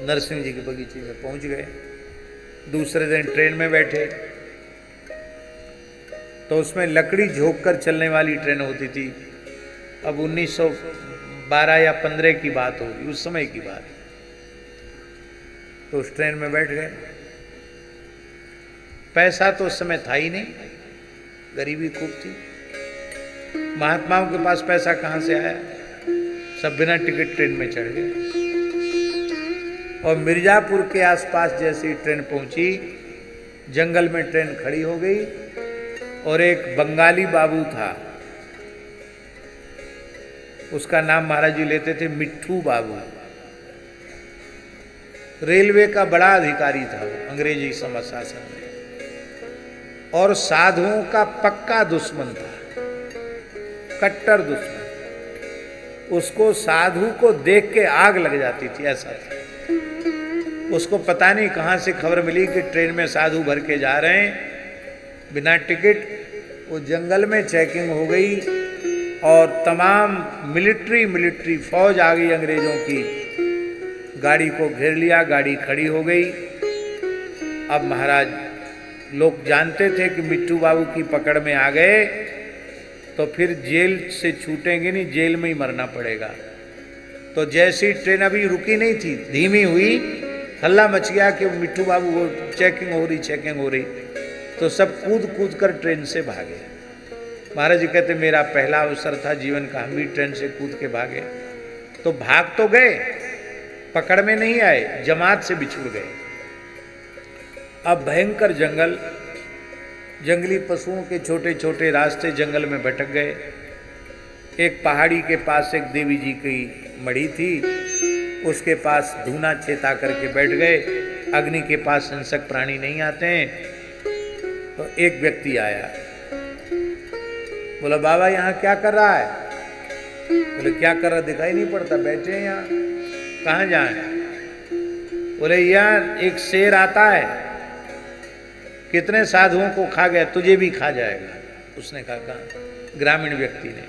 नरसिंह जी की बगीची में पहुंच गए। दूसरे दिन ट्रेन में बैठे तो उसमें लकड़ी झोंक कर चलने वाली ट्रेन होती थी। अब 1912 या 15 की बात होगी, उस समय की बात। तो उस ट्रेन में बैठ गए। पैसा तो उस समय था ही नहीं, गरीबी खूब थी। महात्माओं के पास पैसा कहां से आया? सब बिना टिकट ट्रेन में चढ़ गए। और मिर्जापुर के आसपास जैसी ट्रेन पहुंची, जंगल में ट्रेन खड़ी हो गई और एक बंगाली बाबू था, उसका नाम महाराज जी लेते थे मिट्ठू बाबू। रेलवे का बड़ा अधिकारी था वो, अंग्रेजी समर शासन में, और साधुओं का पक्का दुश्मन था, कट्टर दुश्मन। उसको साधु को देख के आग लग जाती थी, ऐसा था। उसको पता नहीं कहां से खबर मिली कि ट्रेन में साधु भर के जा रहे हैं बिना टिकट। वो जंगल में चेकिंग हो गई और तमाम मिलिट्री फौज आ गई अंग्रेजों की, गाड़ी को घेर लिया, गाड़ी खड़ी हो गई। अब महाराज लोग जानते थे कि मिट्टू बाबू की पकड़ में आ गए तो फिर जेल से छूटेंगे नहीं, जेल में ही मरना पड़ेगा। तो जैसी ट्रेन अभी रुकी नहीं थी, धीमी हुई, हल्ला मच गया कि मिट्टू बाबू वो चेकिंग हो रही। तो सब कूद कर ट्रेन से भागे। महाराज जी कहते मेरा पहला अवसर था जीवन का, हम भी ट्रेन से कूद के भागे। तो भाग तो गए, पकड़ में नहीं आए, जमात से बिछुड़ गए। अब भयंकर जंगल, जंगली पशुओं के छोटे छोटे रास्ते जंगल में भटक गए। एक पहाड़ी के पास एक देवी जी की मढ़ी थी, उसके पास धूना छेता करके बैठ गए। अग्नि के पास हिंसक प्राणी नहीं आते हैं। तो एक व्यक्ति आया, बोला बाबा यहाँ क्या कर रहा है? बोले क्या कर रहा दिखाई नहीं पड़ता, बैठे हैं यहाँ, कहाँ जाएं? बोले यार एक शेर आता है, कितने साधुओं को खा गया, तुझे भी खा जाएगा। उसने कहा, ग्रामीण व्यक्ति ने।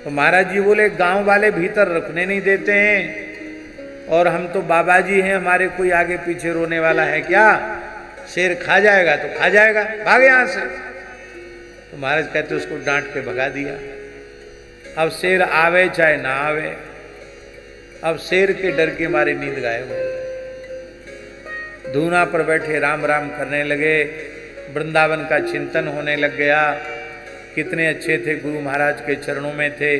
तो महाराज जी बोले गांव वाले भीतर रखने नहीं देते हैं और हम तो बाबा जी हैं, हमारे कोई आगे पीछे रोने वाला है क्या? शेर खा जाएगा तो खा जाएगा, भाग यहां से। तो महाराज कहते उसको डांट के भगा दिया। अब शेर आवे चाहे ना आवे, अब शेर के डर के मारे नींद गायब हो गई। धूना पर बैठे राम राम करने लगे, वृंदावन का चिंतन होने लग गया। कितने अच्छे थे, गुरु महाराज के चरणों में थे,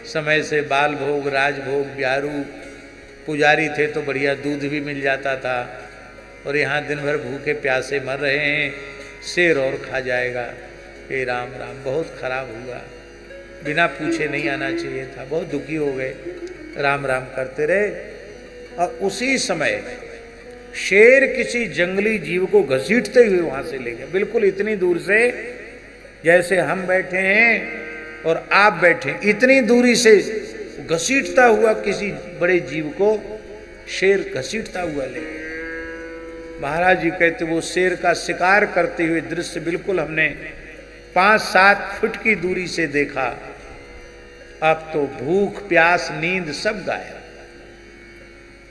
समय से बाल भोग, राजभोग, ब्यारू, पुजारी थे तो बढ़िया दूध भी मिल जाता था। और यहाँ दिन भर भूखे प्यासे मर रहे हैं, शेर और खा जाएगा। हे राम राम, बहुत खराब हुआ, बिना पूछे नहीं आना चाहिए था। बहुत दुखी हो गए, राम राम करते रहे। और उसी समय शेर किसी जंगली जीव को घसीटते हुए वहां से ले गए, बिल्कुल इतनी दूर से जैसे हम बैठे हैं और आप बैठे, इतनी दूरी से घसीटता हुआ किसी बड़े जीव को शेर घसीटता हुआ ले। महाराज जी कहते वो शेर का शिकार करते हुए दृश्य बिल्कुल हमने 5-7 फुट की दूरी से देखा। अब तो भूख प्यास नींद सब गायब।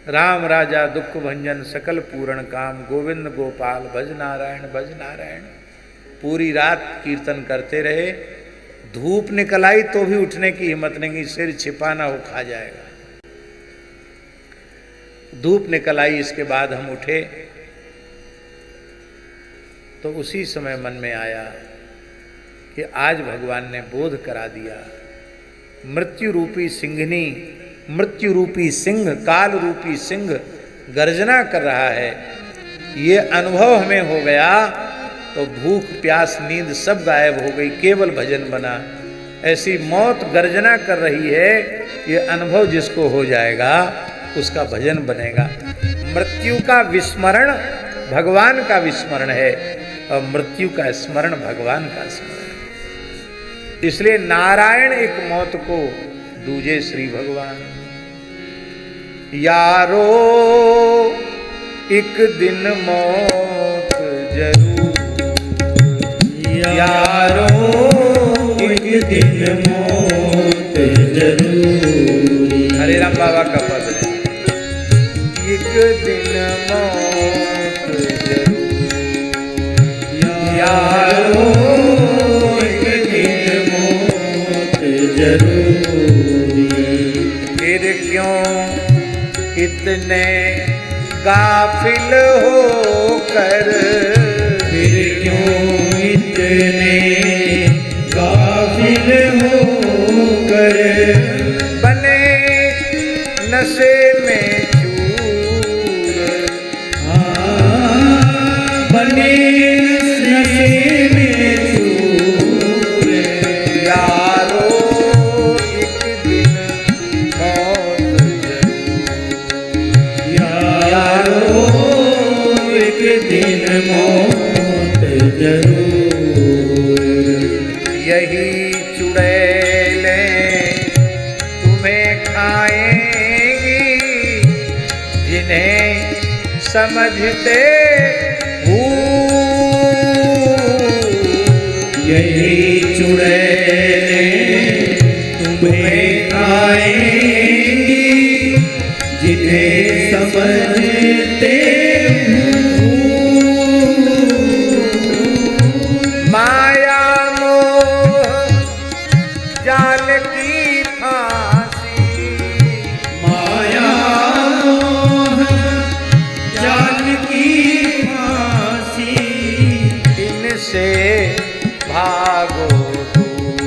राम राजा दुख भंजन सकल पूर्ण काम, गोविंद गोपाल भज नारायण भज नारायण। पूरी रात कीर्तन करते रहे। धूप निकल आई तो भी उठने की हिम्मत नहीं, सिर छिपाना हो खा जाएगा। धूप निकल आई, इसके बाद हम उठे तो उसी समय मन में आया कि आज भगवान ने बोध करा दिया। मृत्यु रूपी सिंघनी, मृत्यु रूपी सिंह, काल रूपी सिंह गर्जना कर रहा है। ये अनुभव हमें हो गया तो भूख प्यास नींद सब गायब हो गई, केवल भजन बना। ऐसी मौत गर्जना कर रही है, ये अनुभव जिसको हो जाएगा उसका भजन बनेगा। मृत्यु का विस्मरण भगवान का विस्मरण है और मृत्यु का स्मरण भगवान का स्मरण है। इसलिए नारायण एक मौत को, दूजे श्री भगवान। यारो एक दिन मौत जरूर, यारो दिन मौत जरूरी। हरे राम बाबा का पद है, एक दिन मौत जरूरी यारो एक दिन मौत जरूरी। फिर क्यों इतने गाफिल होकर, फिर क्यों इतने गाफिल होकर बने नशे में चूर, बने नशे में चूर। यारो एक दिन मौत जरूर, यारो एक दिन मौत जरूर। यही चुड़ैलें तुम्हें खाएंगी, जिन्हें समझते यही चुड़ैलें तुम्हें खाएंगी, जिन्हें समझते माया मोह जाल की फांसी, माया मोह जाल की फांसी। इनसे भागो दूर,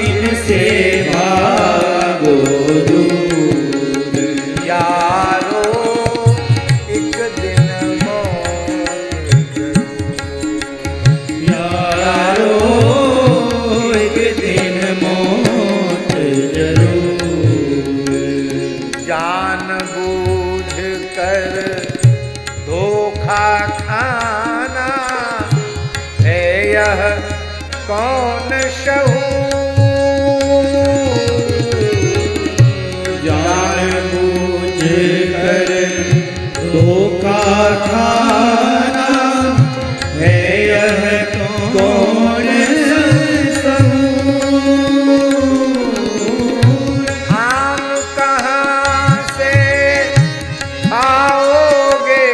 इनसे भागो दूर। यारो एक दिन मौत जरूर, यारो एक दिन मौत जरूर। जान बूझ कर धोखा खाना है यह कौन शऊर, जान बूझ कर धोखा खाना है यह कौन शऊर। आम कहाँ से आओगे,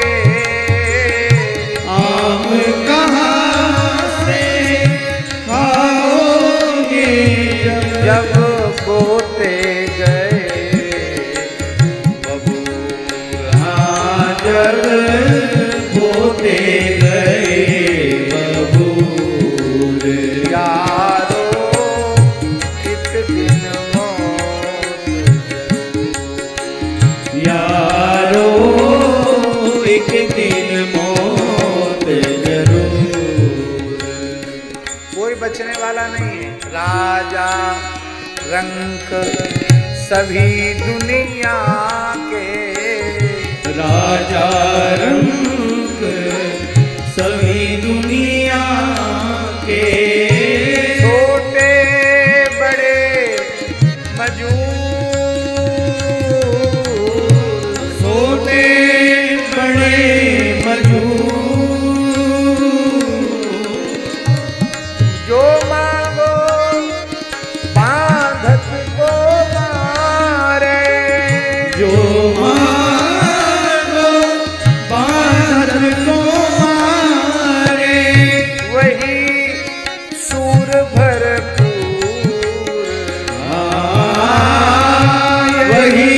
आम कहाँ से खाओगे जब बोते गए बबूर, जब बोते गए बबूर। यारो एक दिन मौत जरूर, यारो एक दिन मौत जरूर। कोई बचने वाला नहीं है। राजा रंक सभी दुनिया के, राजा रंग सभी दुनिया के। छोटे बड़े मजूर, छोटे बड़े मजूर। जो मांगो बांधत को मारे, जो मारो बांध को मारे। वही सूर भरपूर, वही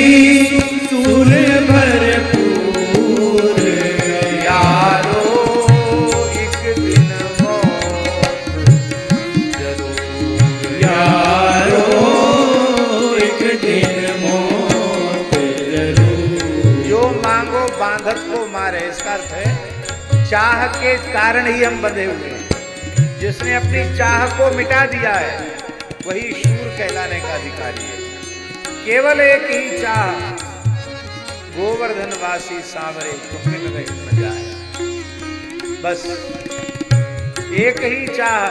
सूर भरपूर। यारो एक दिन मौत जरूर, यारो एक दिन मौत जरूर। जो मांगो बांधत को मारे, इसका अर्थ है चाह के कारण ही हम बंधे हुए हैं। जिसने अपनी चाह को मिटा दिया है वही शूर कहलाने का अधिकारी है। केवल एक ही चाह, गोवर्धन वासी सांवरे तुम्हें नहीं जाए, बस एक ही चाह।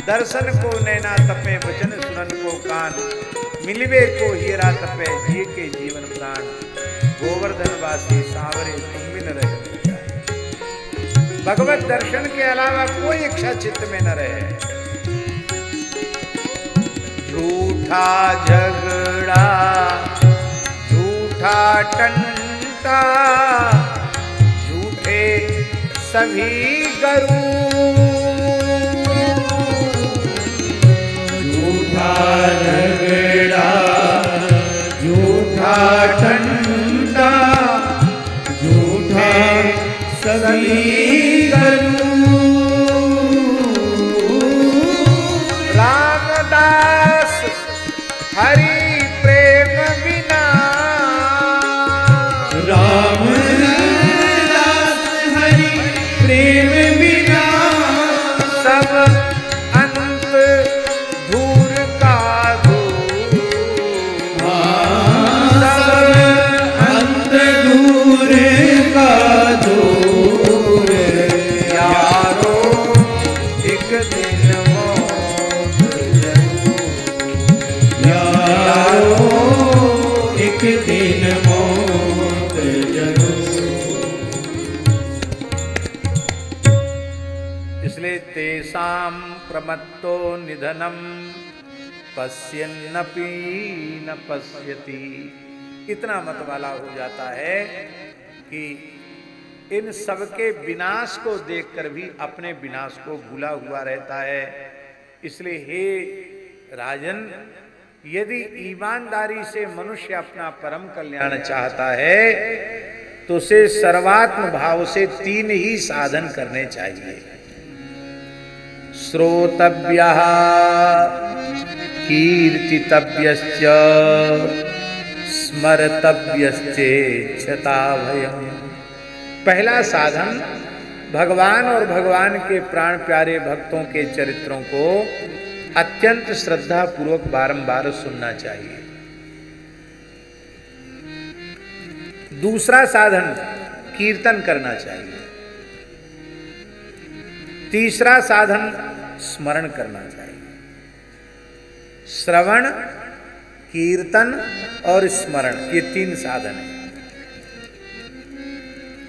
दर्शन को नैना तपे, वचन सुनन को कान, मिलवे को हीरा तपे, जिए के जीवन प्राण। गोवर्धन वासी सांवरे तुम बिन रहे, भगवत दर्शन के अलावा कोई इच्छा चित्त में न रहे। झूठा झगड़ा, झूठा टंटा, झूठे सभी गुरु। झूठा झगड़ा, झूठा ठंडा, झूठे सभी गुरु। रामदास हरि प्रेम बिना, रामदास हरि प्रेम बिना, सब अंत धूर का धूर। सब अंत दूर का दूर। यारो एक दिन मौत जरूर। यारो एक दिन मौत जरूर। इसलिए तेषां प्रमत्तो निधनम पश्यन्नपि न पश्यति। इतना मत वाला हो जाता है कि इन सबके विनाश को देखकर भी अपने विनाश को भूला हुआ रहता है। इसलिए हे राजन, यदि ईमानदारी से मनुष्य अपना परम कल्याण चाहता है तो उसे सर्वात्म भाव से 3 ही साधन करने चाहिए। श्रोतव्यः, कीर्तितव्यश्च, स्मर्तव्यश्चेच्छता भयम्। पहला साधन भगवान और भगवान के प्राण प्यारे भक्तों के चरित्रों को अत्यंत श्रद्धा पूर्वक बारंबार सुनना चाहिए। दूसरा साधन कीर्तन करना चाहिए। तीसरा साधन स्मरण करना चाहिए। श्रवण, कीर्तन और स्मरण, ये 3 साधन हैं।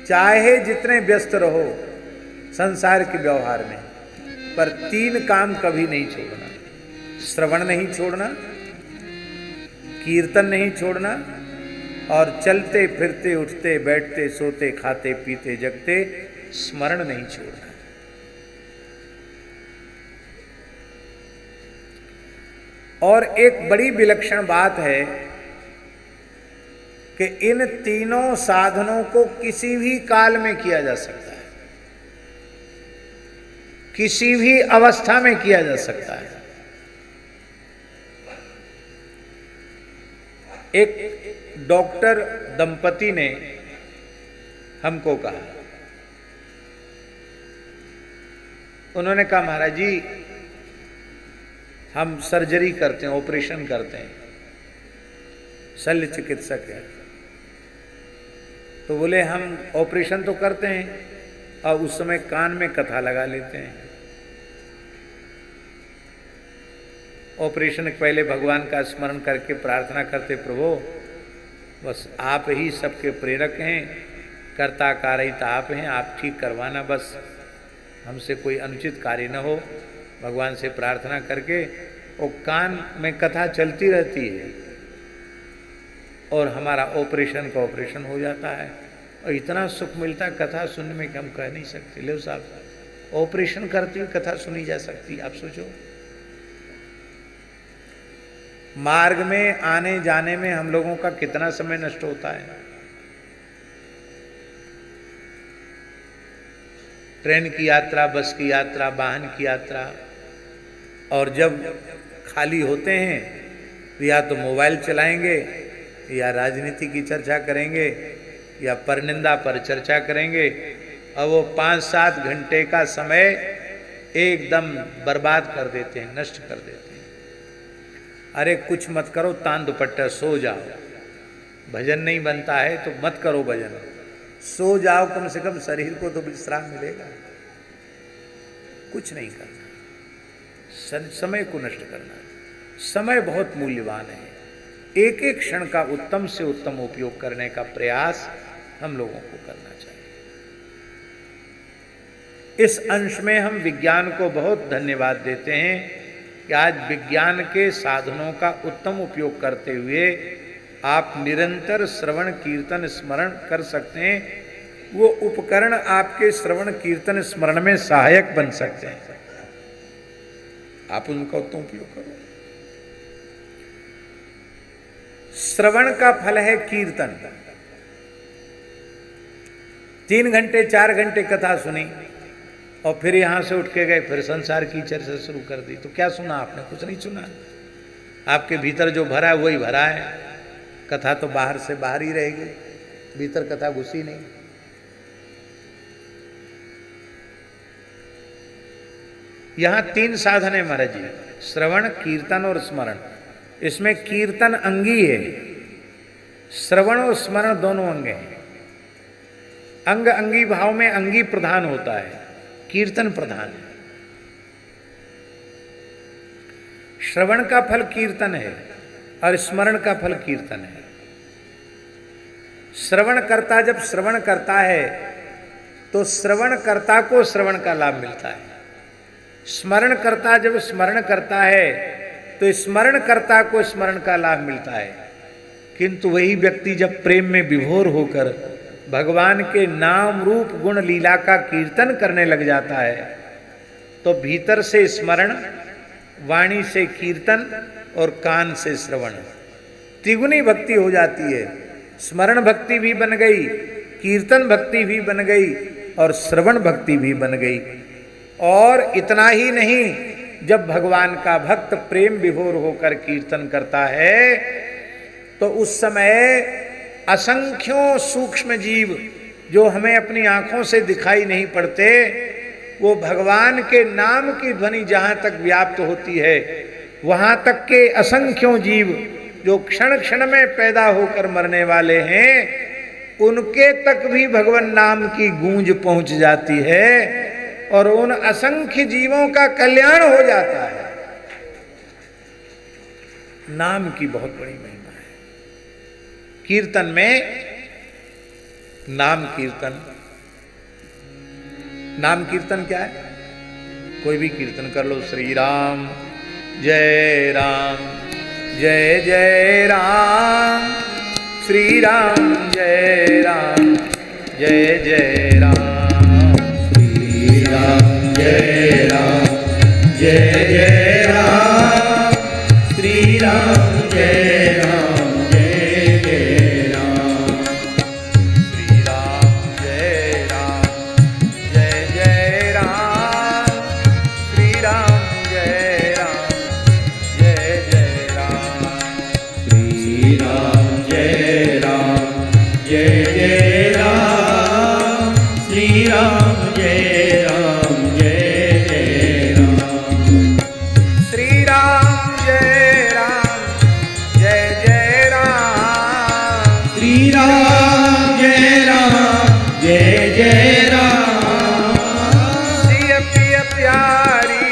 चाहे जितने व्यस्त रहो संसार के व्यवहार में, पर 3 काम कभी नहीं छोड़ना। श्रवण नहीं छोड़ना, कीर्तन नहीं छोड़ना, और चलते फिरते उठते बैठते सोते खाते पीते जगते स्मरण नहीं छोड़ना। और एक बड़ी विलक्षण बात है कि इन तीनों साधनों को किसी भी काल में किया जा सकता है, किसी भी अवस्था में किया जा सकता है। एक डॉक्टर दंपति ने हमको कहा, उन्होंने कहा महाराज जी हम सर्जरी करते हैं, ऑपरेशन करते हैं, शल्य चिकित्सक है। तो बोले हम ऑपरेशन तो करते हैं और उस समय कान में कथा लगा लेते हैं। ऑपरेशन के पहले भगवान का स्मरण करके प्रार्थना करते, प्रभु बस आप ही सबके प्रेरक हैं, कर्ता कारयिता आप हैं, आप ठीक करवाना, बस हमसे कोई अनुचित कार्य न हो। भगवान से प्रार्थना करके और कान में कथा चलती रहती है और हमारा ऑपरेशन का ऑपरेशन हो जाता है। और इतना सुख मिलता है कथा सुनने में कि हम कह नहीं सकते। ले साहब, ऑपरेशन करते हुए कथा सुनी जा सकती, आप सोचो। मार्ग में आने जाने में हम लोगों का कितना समय नष्ट होता है। ट्रेन की यात्रा, बस की यात्रा, वाहन की यात्रा, और जब खाली होते हैं तो या तो मोबाइल चलाएंगे या राजनीति की चर्चा करेंगे या परनिंदा पर चर्चा करेंगे, और वो 5-7 घंटे का समय एकदम बर्बाद कर देते हैं, नष्ट कर देते हैं। अरे कुछ मत करो, तान दुपट्टा सो जाओ। भजन नहीं बनता है तो मत करो भजन, सो जाओ, कम से कम शरीर को तो विश्राम मिलेगा। कुछ नहीं करना, समय को नष्ट करना। समय बहुत मूल्यवान है, एक एक क्षण का उत्तम से उत्तम उपयोग करने का प्रयास हम लोगों को करना चाहिए। इस अंश में हम विज्ञान को बहुत धन्यवाद देते हैं कि आज विज्ञान के साधनों का उत्तम उपयोग करते हुए आप निरंतर श्रवण कीर्तन स्मरण कर सकते हैं। वो उपकरण आपके श्रवण कीर्तन स्मरण में सहायक बन सकते हैं, आप उनका उत्तम उपयोग करो। श्रवण का फल है कीर्तन। 3 घंटे 4 घंटे कथा सुनी और फिर यहां से उठ के गए, फिर संसार की चर्चा शुरू कर दी, तो क्या सुना आपने? कुछ नहीं सुना। आपके भीतर जो भरा है वही भरा है, कथा तो बाहर से बाहर ही रहेगी, भीतर कथा घुसी नहीं। यहां 3 साधन है महाराज जी, श्रवण कीर्तन और स्मरण। इसमें कीर्तन अंगी है, श्रवण और स्मरण दोनों अंग हैं। अंग अंगी भाव में अंगी प्रधान होता है, कीर्तन प्रधान है। श्रवण का फल कीर्तन है और स्मरण का फल कीर्तन है। श्रवणकर्ता जब श्रवण करता है तो श्रवणकर्ता को श्रवण का लाभ मिलता है। स्मरणकर्ता जब स्मरण करता है तो स्मरणकर्ता को स्मरण का लाभ मिलता है। किंतु वही व्यक्ति जब प्रेम में विभोर होकर भगवान के नाम रूप गुण लीला का कीर्तन करने लग जाता है तो भीतर से स्मरण, वाणी से कीर्तन और कान से श्रवण, तिगुनी भक्ति हो जाती है। स्मरण भक्ति भी बन गई, कीर्तन भक्ति भी बन गई और श्रवण भक्ति भी बन गई। और इतना ही नहीं, जब भगवान का भक्त प्रेम विभोर होकर कीर्तन करता है तो उस समय असंख्यों सूक्ष्म जीव जो हमें अपनी आंखों से दिखाई नहीं पड़ते, वो भगवान के नाम की ध्वनि जहां तक व्याप्त होती है, वहां तक के असंख्यों जीव जो क्षण क्षण में पैदा होकर मरने वाले हैं, उनके तक भी भगवान नाम की गूंज पहुंच जाती है और उन असंख्य जीवों का कल्याण हो जाता है। नाम की बहुत बड़ी महिमा है। कीर्तन में नाम कीर्तन, नाम कीर्तन क्या है? कोई भी कीर्तन कर लो, श्री राम जय राम जय जय राम, श्री राम जय राम जय जय राम, श्री राम जय राम जय जय राम, श्री राम जय राम जय जय राम, श्री राम जय राम जय जय राम, श्री राम जय राम जय जय राम, श्री राम जय राम जय जय राम, श्री राम जय राम जय जय राम, श्री राम जय राम जय जय राम, श्री राम जय राम जय जय राम, सिय प्रिय प्यारी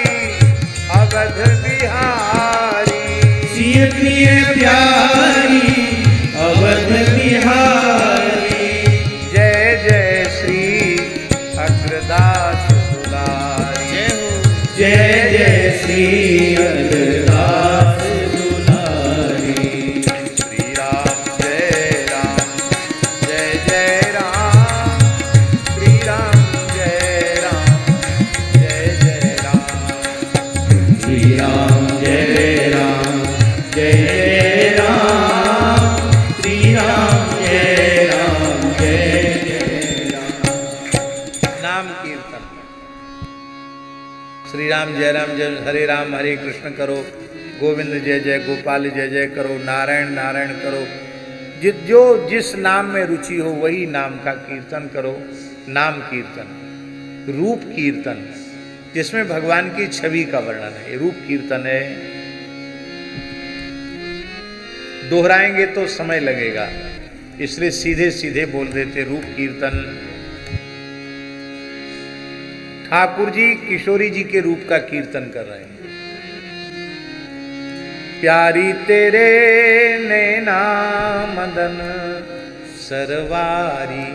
अवध बिहारी, सिय प्रिय प्यारी अवध बिहारी, जय जय श्री अग्रदास दुलारी, जय जय श्री अग्रदास दुलारी, श्री राम जय राम जय जय राम, श्री राम जय राम जय जय राम, श्री राम जय राम जय जय राम, श्री राम जय राम जय जय राम। नाम कीर्तन। श्री राम जय राम जय, हरे राम हरे कृष्ण करो, गोविंद जय जय गोपाल जय जय करो, नारायण नारायण करो। जो जिस नाम में रुचि हो वही नाम का कीर्तन करो। नाम कीर्तन। रूप कीर्तन, जिसमें भगवान की छवि का वर्णन है, रूप कीर्तन है। दोहराएंगे तो समय लगेगा, इसलिए सीधे सीधे बोल देते। रूप कीर्तन ठाकुर जी किशोरी जी के रूप का कीर्तन कर रहे हैं। प्यारी तेरे नैना मदन सरवारी,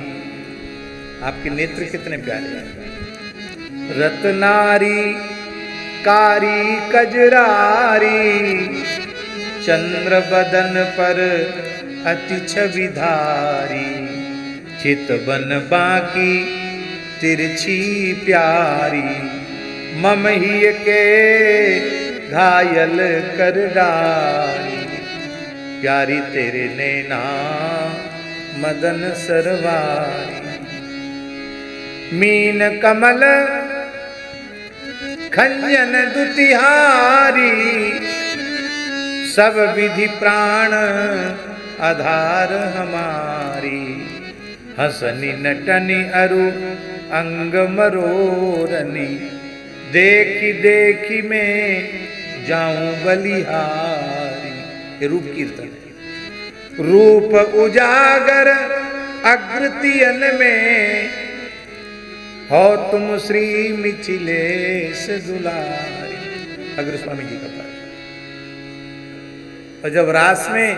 आपके नेत्र कितने प्यारे हैं। रत्नारी कारी कजरारी, चंद्र बदन पर अति छविधारी, चितवन बाकी तिरछी प्यारी, मम ही के घायल कर डारी, प्यारी तेरे नैना मदन सरवारी, मीन कमल खंजन दुतिहारी, सब विधि प्राण आधार हमारी, हसनी नटनी अरु अंग मरोरनी, देखी देखी में जाऊं बलिहारी। ये रूप कीर्तन है। रूप उजागर अग्रतियन में, हो तुम श्री मिथिलेश दुलारी। अग्र स्वामी जी का पाठ। और जब रास में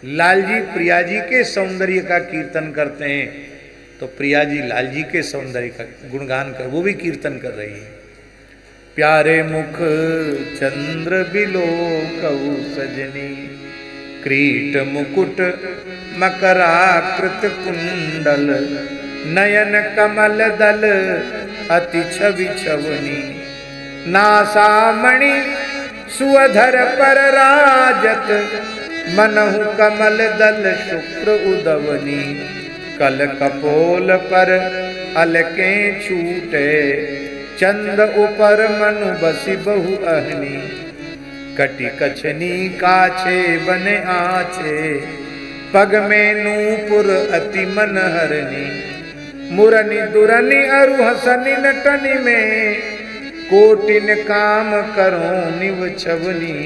लाल जी प्रिया जी के सौंदर्य का कीर्तन करते हैं, तो प्रिया जी लाल जी के सौंदर्य का गुणगान कर, वो भी कीर्तन कर रही है। प्यारे मुख चंद्र बिलो कऊ सजनी, क्रीट मुकुट मकराकृत कुंडल, नयन कमल दल अति छवि छवनी, नासामणि सुअधर पर राजत, मनहु कमल दल शुक्र उदवनी, कल कपोल पर अलके छूटे, चंद ऊपर मनु बसी बहु अहनी, कटि कछनी काछे बने आछे, पग में नूपुर अति मनहरनी, मुरनी दुरनी अरु हसनी नटनी में, कोटिन काम करो निव छवनी,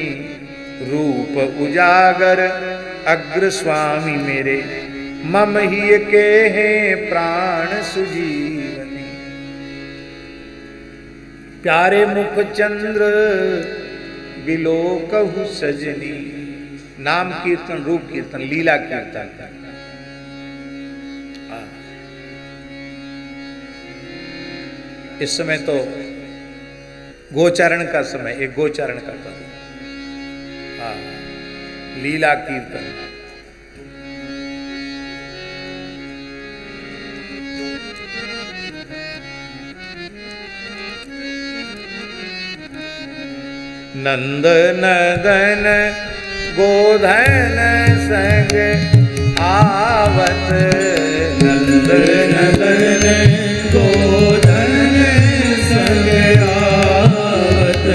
रूप उजागर अग्र स्वामी मेरे, मम ही के हैं प्राण सुजीवनी। प्यारे मुख चंद्र बिलोकहु सजनी, नाम कीर्तन, रूप कीर्तन, लीला कीर्तन। इस समय तो गोचारण का समय, एक गोचारण करता हूं। हाँ, लीला कीर्तन। नंद नदन गोधन संग आवत, नंद नदन गोधन संग आवत,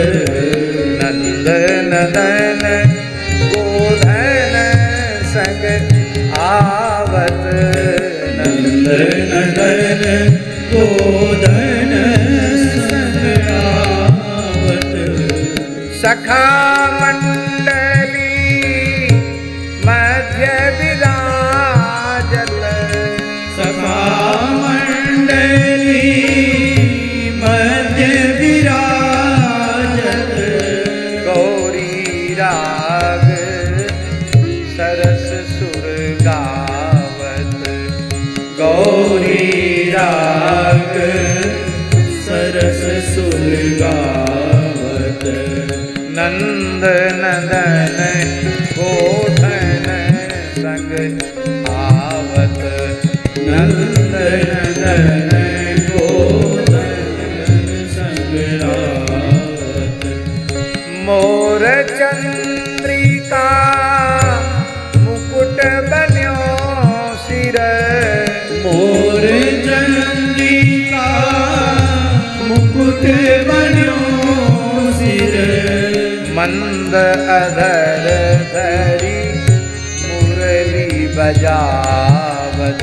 नंद नदन गोधन संग आवत, नंद नदन गोधन संग आवत, सखा मंडली मध्य विराजत, सखा मंडली मध्य विराजत, गौरी राग सरस सुर गावत, गौरी राग सरस सुर गावत, नंद नदन गोधन संग आवत, नंद नदन गोधन संग आवत, मोर चंद्रिका मुकुट बन्यो सिर, मोर चंद्रिका मुकुट बन्यो सिर, मंद अधर धरी मुरली बजावत,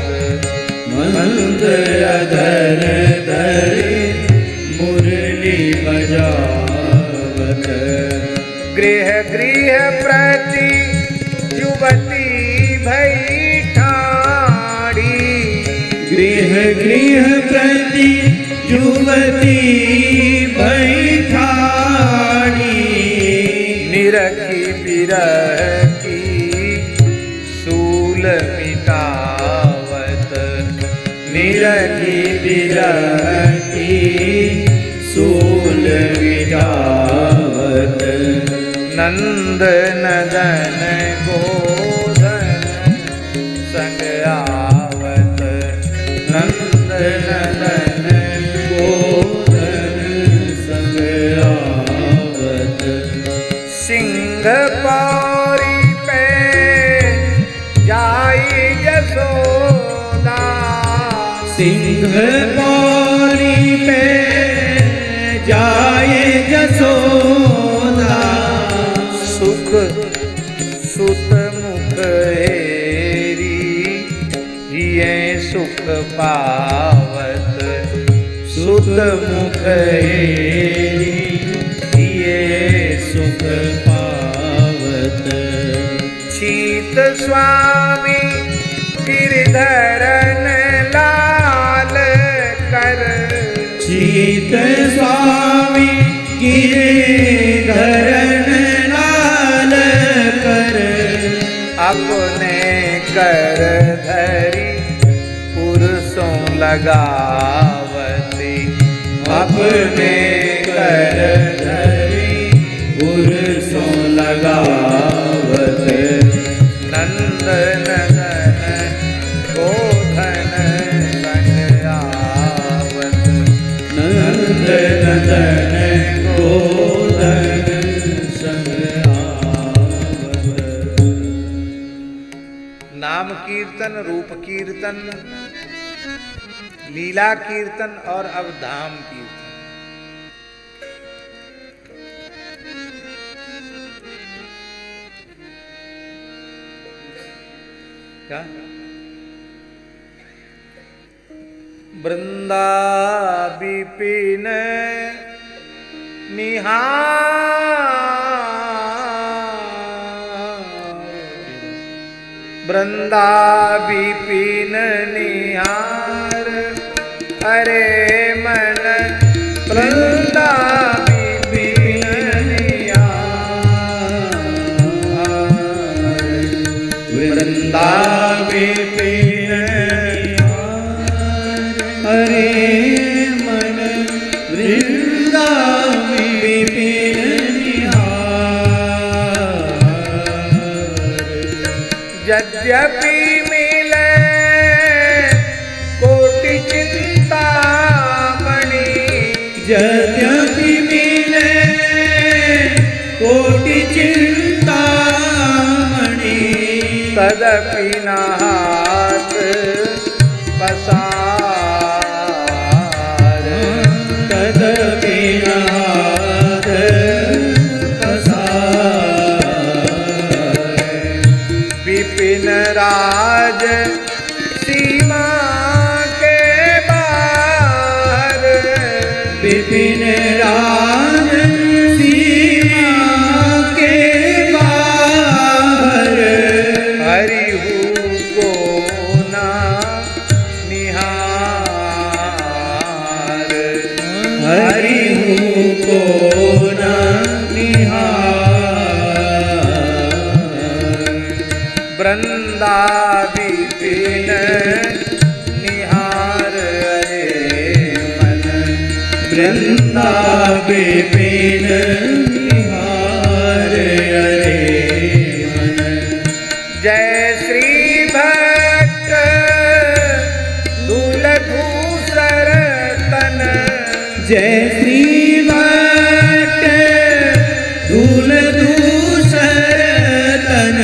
मंद अधर धरी मुरली बजावत, गृह गृह प्रति युवती भई ठाड़ी, गृह गृह प्रति युवती भई ठाड़ी, निरखी बिरह की सूल मिटावत, निरखी बिरह की कुल विटावत नंद नदन गोधन संग आवत नंद नदन गोधन संग आवत सिंह पौरी पे जाई जसोदा सिंह पौरी पे जाए जसोदा सुख सुत मुख हेरी ये सुख पावत सुत मुख हेरी ये सुख पावत शीत स्वामी गिरधरन लाल कर शीत स्वामी गिरधरन लाल कर अपने कर धरी पुरुषों लगावती अपने कर धरी पुरुषों लगावत नंद नदन गोधन संग आवत नंद नदन गोधन संग आवत नाम कीर्तन रूप कीर्तन लीला कीर्तन और अब धाम कीर्तन। क्या वृंदा विपिन निहार वृंदा विपिन निहार अरे मन वृंदा विपिन निहार वृंदा विपिन हरे मन वृंदा विपिन यद्यपि मिले कोटि चिंतामणि यद्यपि मिले कोटि चिंतामणि तदपि न हाथ पसार तदपि न हाथ पसार विपिन राज सीमा के बाहर विपिन राज सीमा के बाहर हरिहु को ना निहार हरिहु को न निहार वृंदा विपिन निहार अरे मन वृंदा विपिन निहार अरे मन जय श्री भक्त दूलधूसर तन जय श्री भट्ट दूलधूसर तन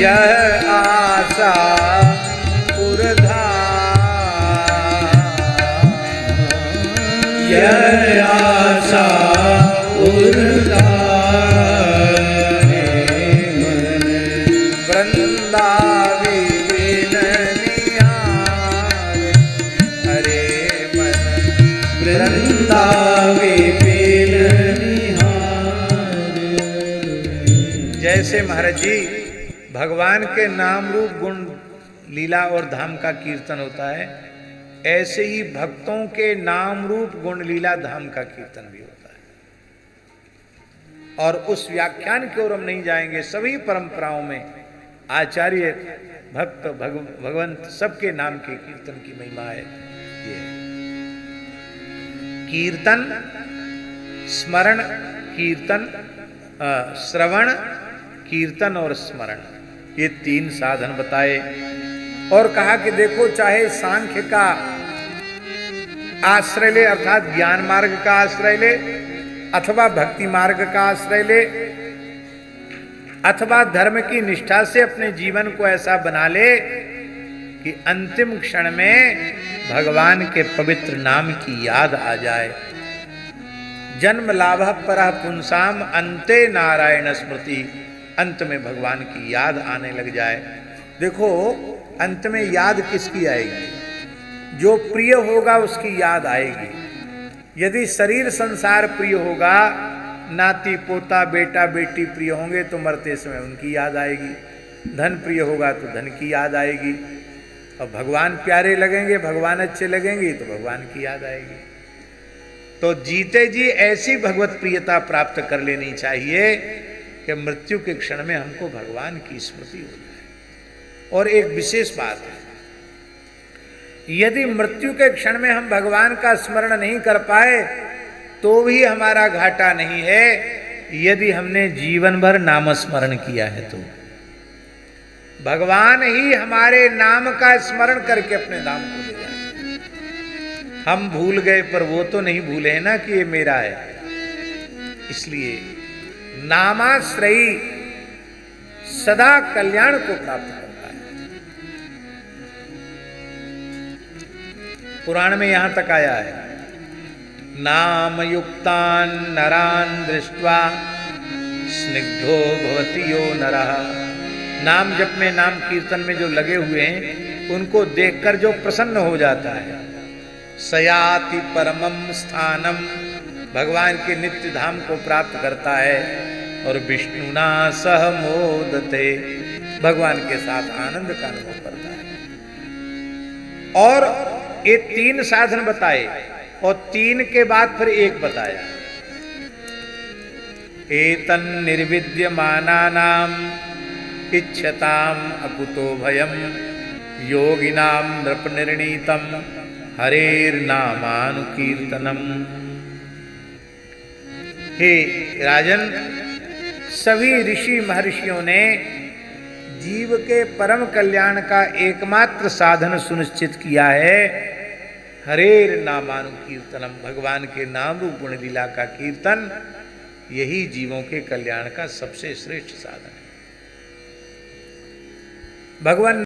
यह आशा यह आशा उर्धार मन वृंदा विपिन निहार हरे मन वृंदा विपिन निहार जैसे महाराज जी भगवान के नाम रूप गुण लीला और धाम का कीर्तन होता है, ऐसे ही भक्तों के नाम रूप गुण लीला धाम का कीर्तन भी होता है। और उस व्याख्यान की ओर हम नहीं जाएंगे। सभी परंपराओं में आचार्य भक्त भगवंत सबके नाम के कीर्तन की महिमा है। ये कीर्तन स्मरण कीर्तन, श्रवण कीर्तन और स्मरण, ये 3 साधन बताए। और कहा कि देखो चाहे सांख्य का आश्रय ले अर्थात ज्ञान मार्ग का आश्रय ले, अथवा भक्ति मार्ग का आश्रय ले, अथवा धर्म की निष्ठा से अपने जीवन को ऐसा बना ले कि अंतिम क्षण में भगवान के पवित्र नाम की याद आ जाए। जन्म लाभ परः पुंसाम अंते नारायण स्मृति, अंत में भगवान की याद आने लग जाए। देखो अंत में याद किसकी आएगी? जो प्रिय होगा उसकी याद आएगी। यदि शरीर संसार प्रिय होगा, नाती पोता बेटा बेटी प्रिय होंगे तो मरते समय उनकी याद आएगी। धन प्रिय होगा तो धन की याद आएगी। और भगवान प्यारे लगेंगे, भगवान अच्छे लगेंगे तो भगवान की याद आएगी। तो जीते जी ऐसी भगवत प्रियता प्राप्त कर लेनी चाहिए कि मृत्यु के क्षण में हमको भगवान की स्मृति हो जाए। और एक विशेष बात है, यदि मृत्यु के क्षण में हम भगवान का स्मरण नहीं कर पाए तो भी हमारा घाटा नहीं है, यदि हमने जीवन भर नाम स्मरण किया है तो भगवान ही हमारे नाम का स्मरण करके अपने धाम को ले जाए। हम भूल गए पर वो तो नहीं भूले हैं ना कि ये मेरा है। इसलिए नामाश्रयी सदा कल्याण को प्राप्त करता है। पुराण में यहां तक आया है, नाम युक्तान नरान दृष्ट्वा स्निग्धो भवति यो नरः। नाम जप में, नाम कीर्तन में जो लगे हुए हैं उनको देखकर जो प्रसन्न हो जाता है, सयाति परमम स्थानम, भगवान के नित्य धाम को प्राप्त करता है। और विष्णुना सह मोदते, भगवान के साथ आनंद का अनुभव करता है। और ये 3 साधन बताए और 3 के बाद फिर एक बताया, एतन निर्विद्यमानानाम इच्छताम अकुतो भयम योगिनाम नृप निर्णीतम हरेर्नामानुकीर्तनम। हे राजन, सभी ऋषि महर्षियों ने जीव के परम कल्याण का एकमात्र साधन सुनिश्चित किया है, हरेर नामानुकीर्तनम, भगवान के नाम रूप गुण लीला का कीर्तन, यही जीवों के कल्याण का सबसे श्रेष्ठ साधन है। भगवान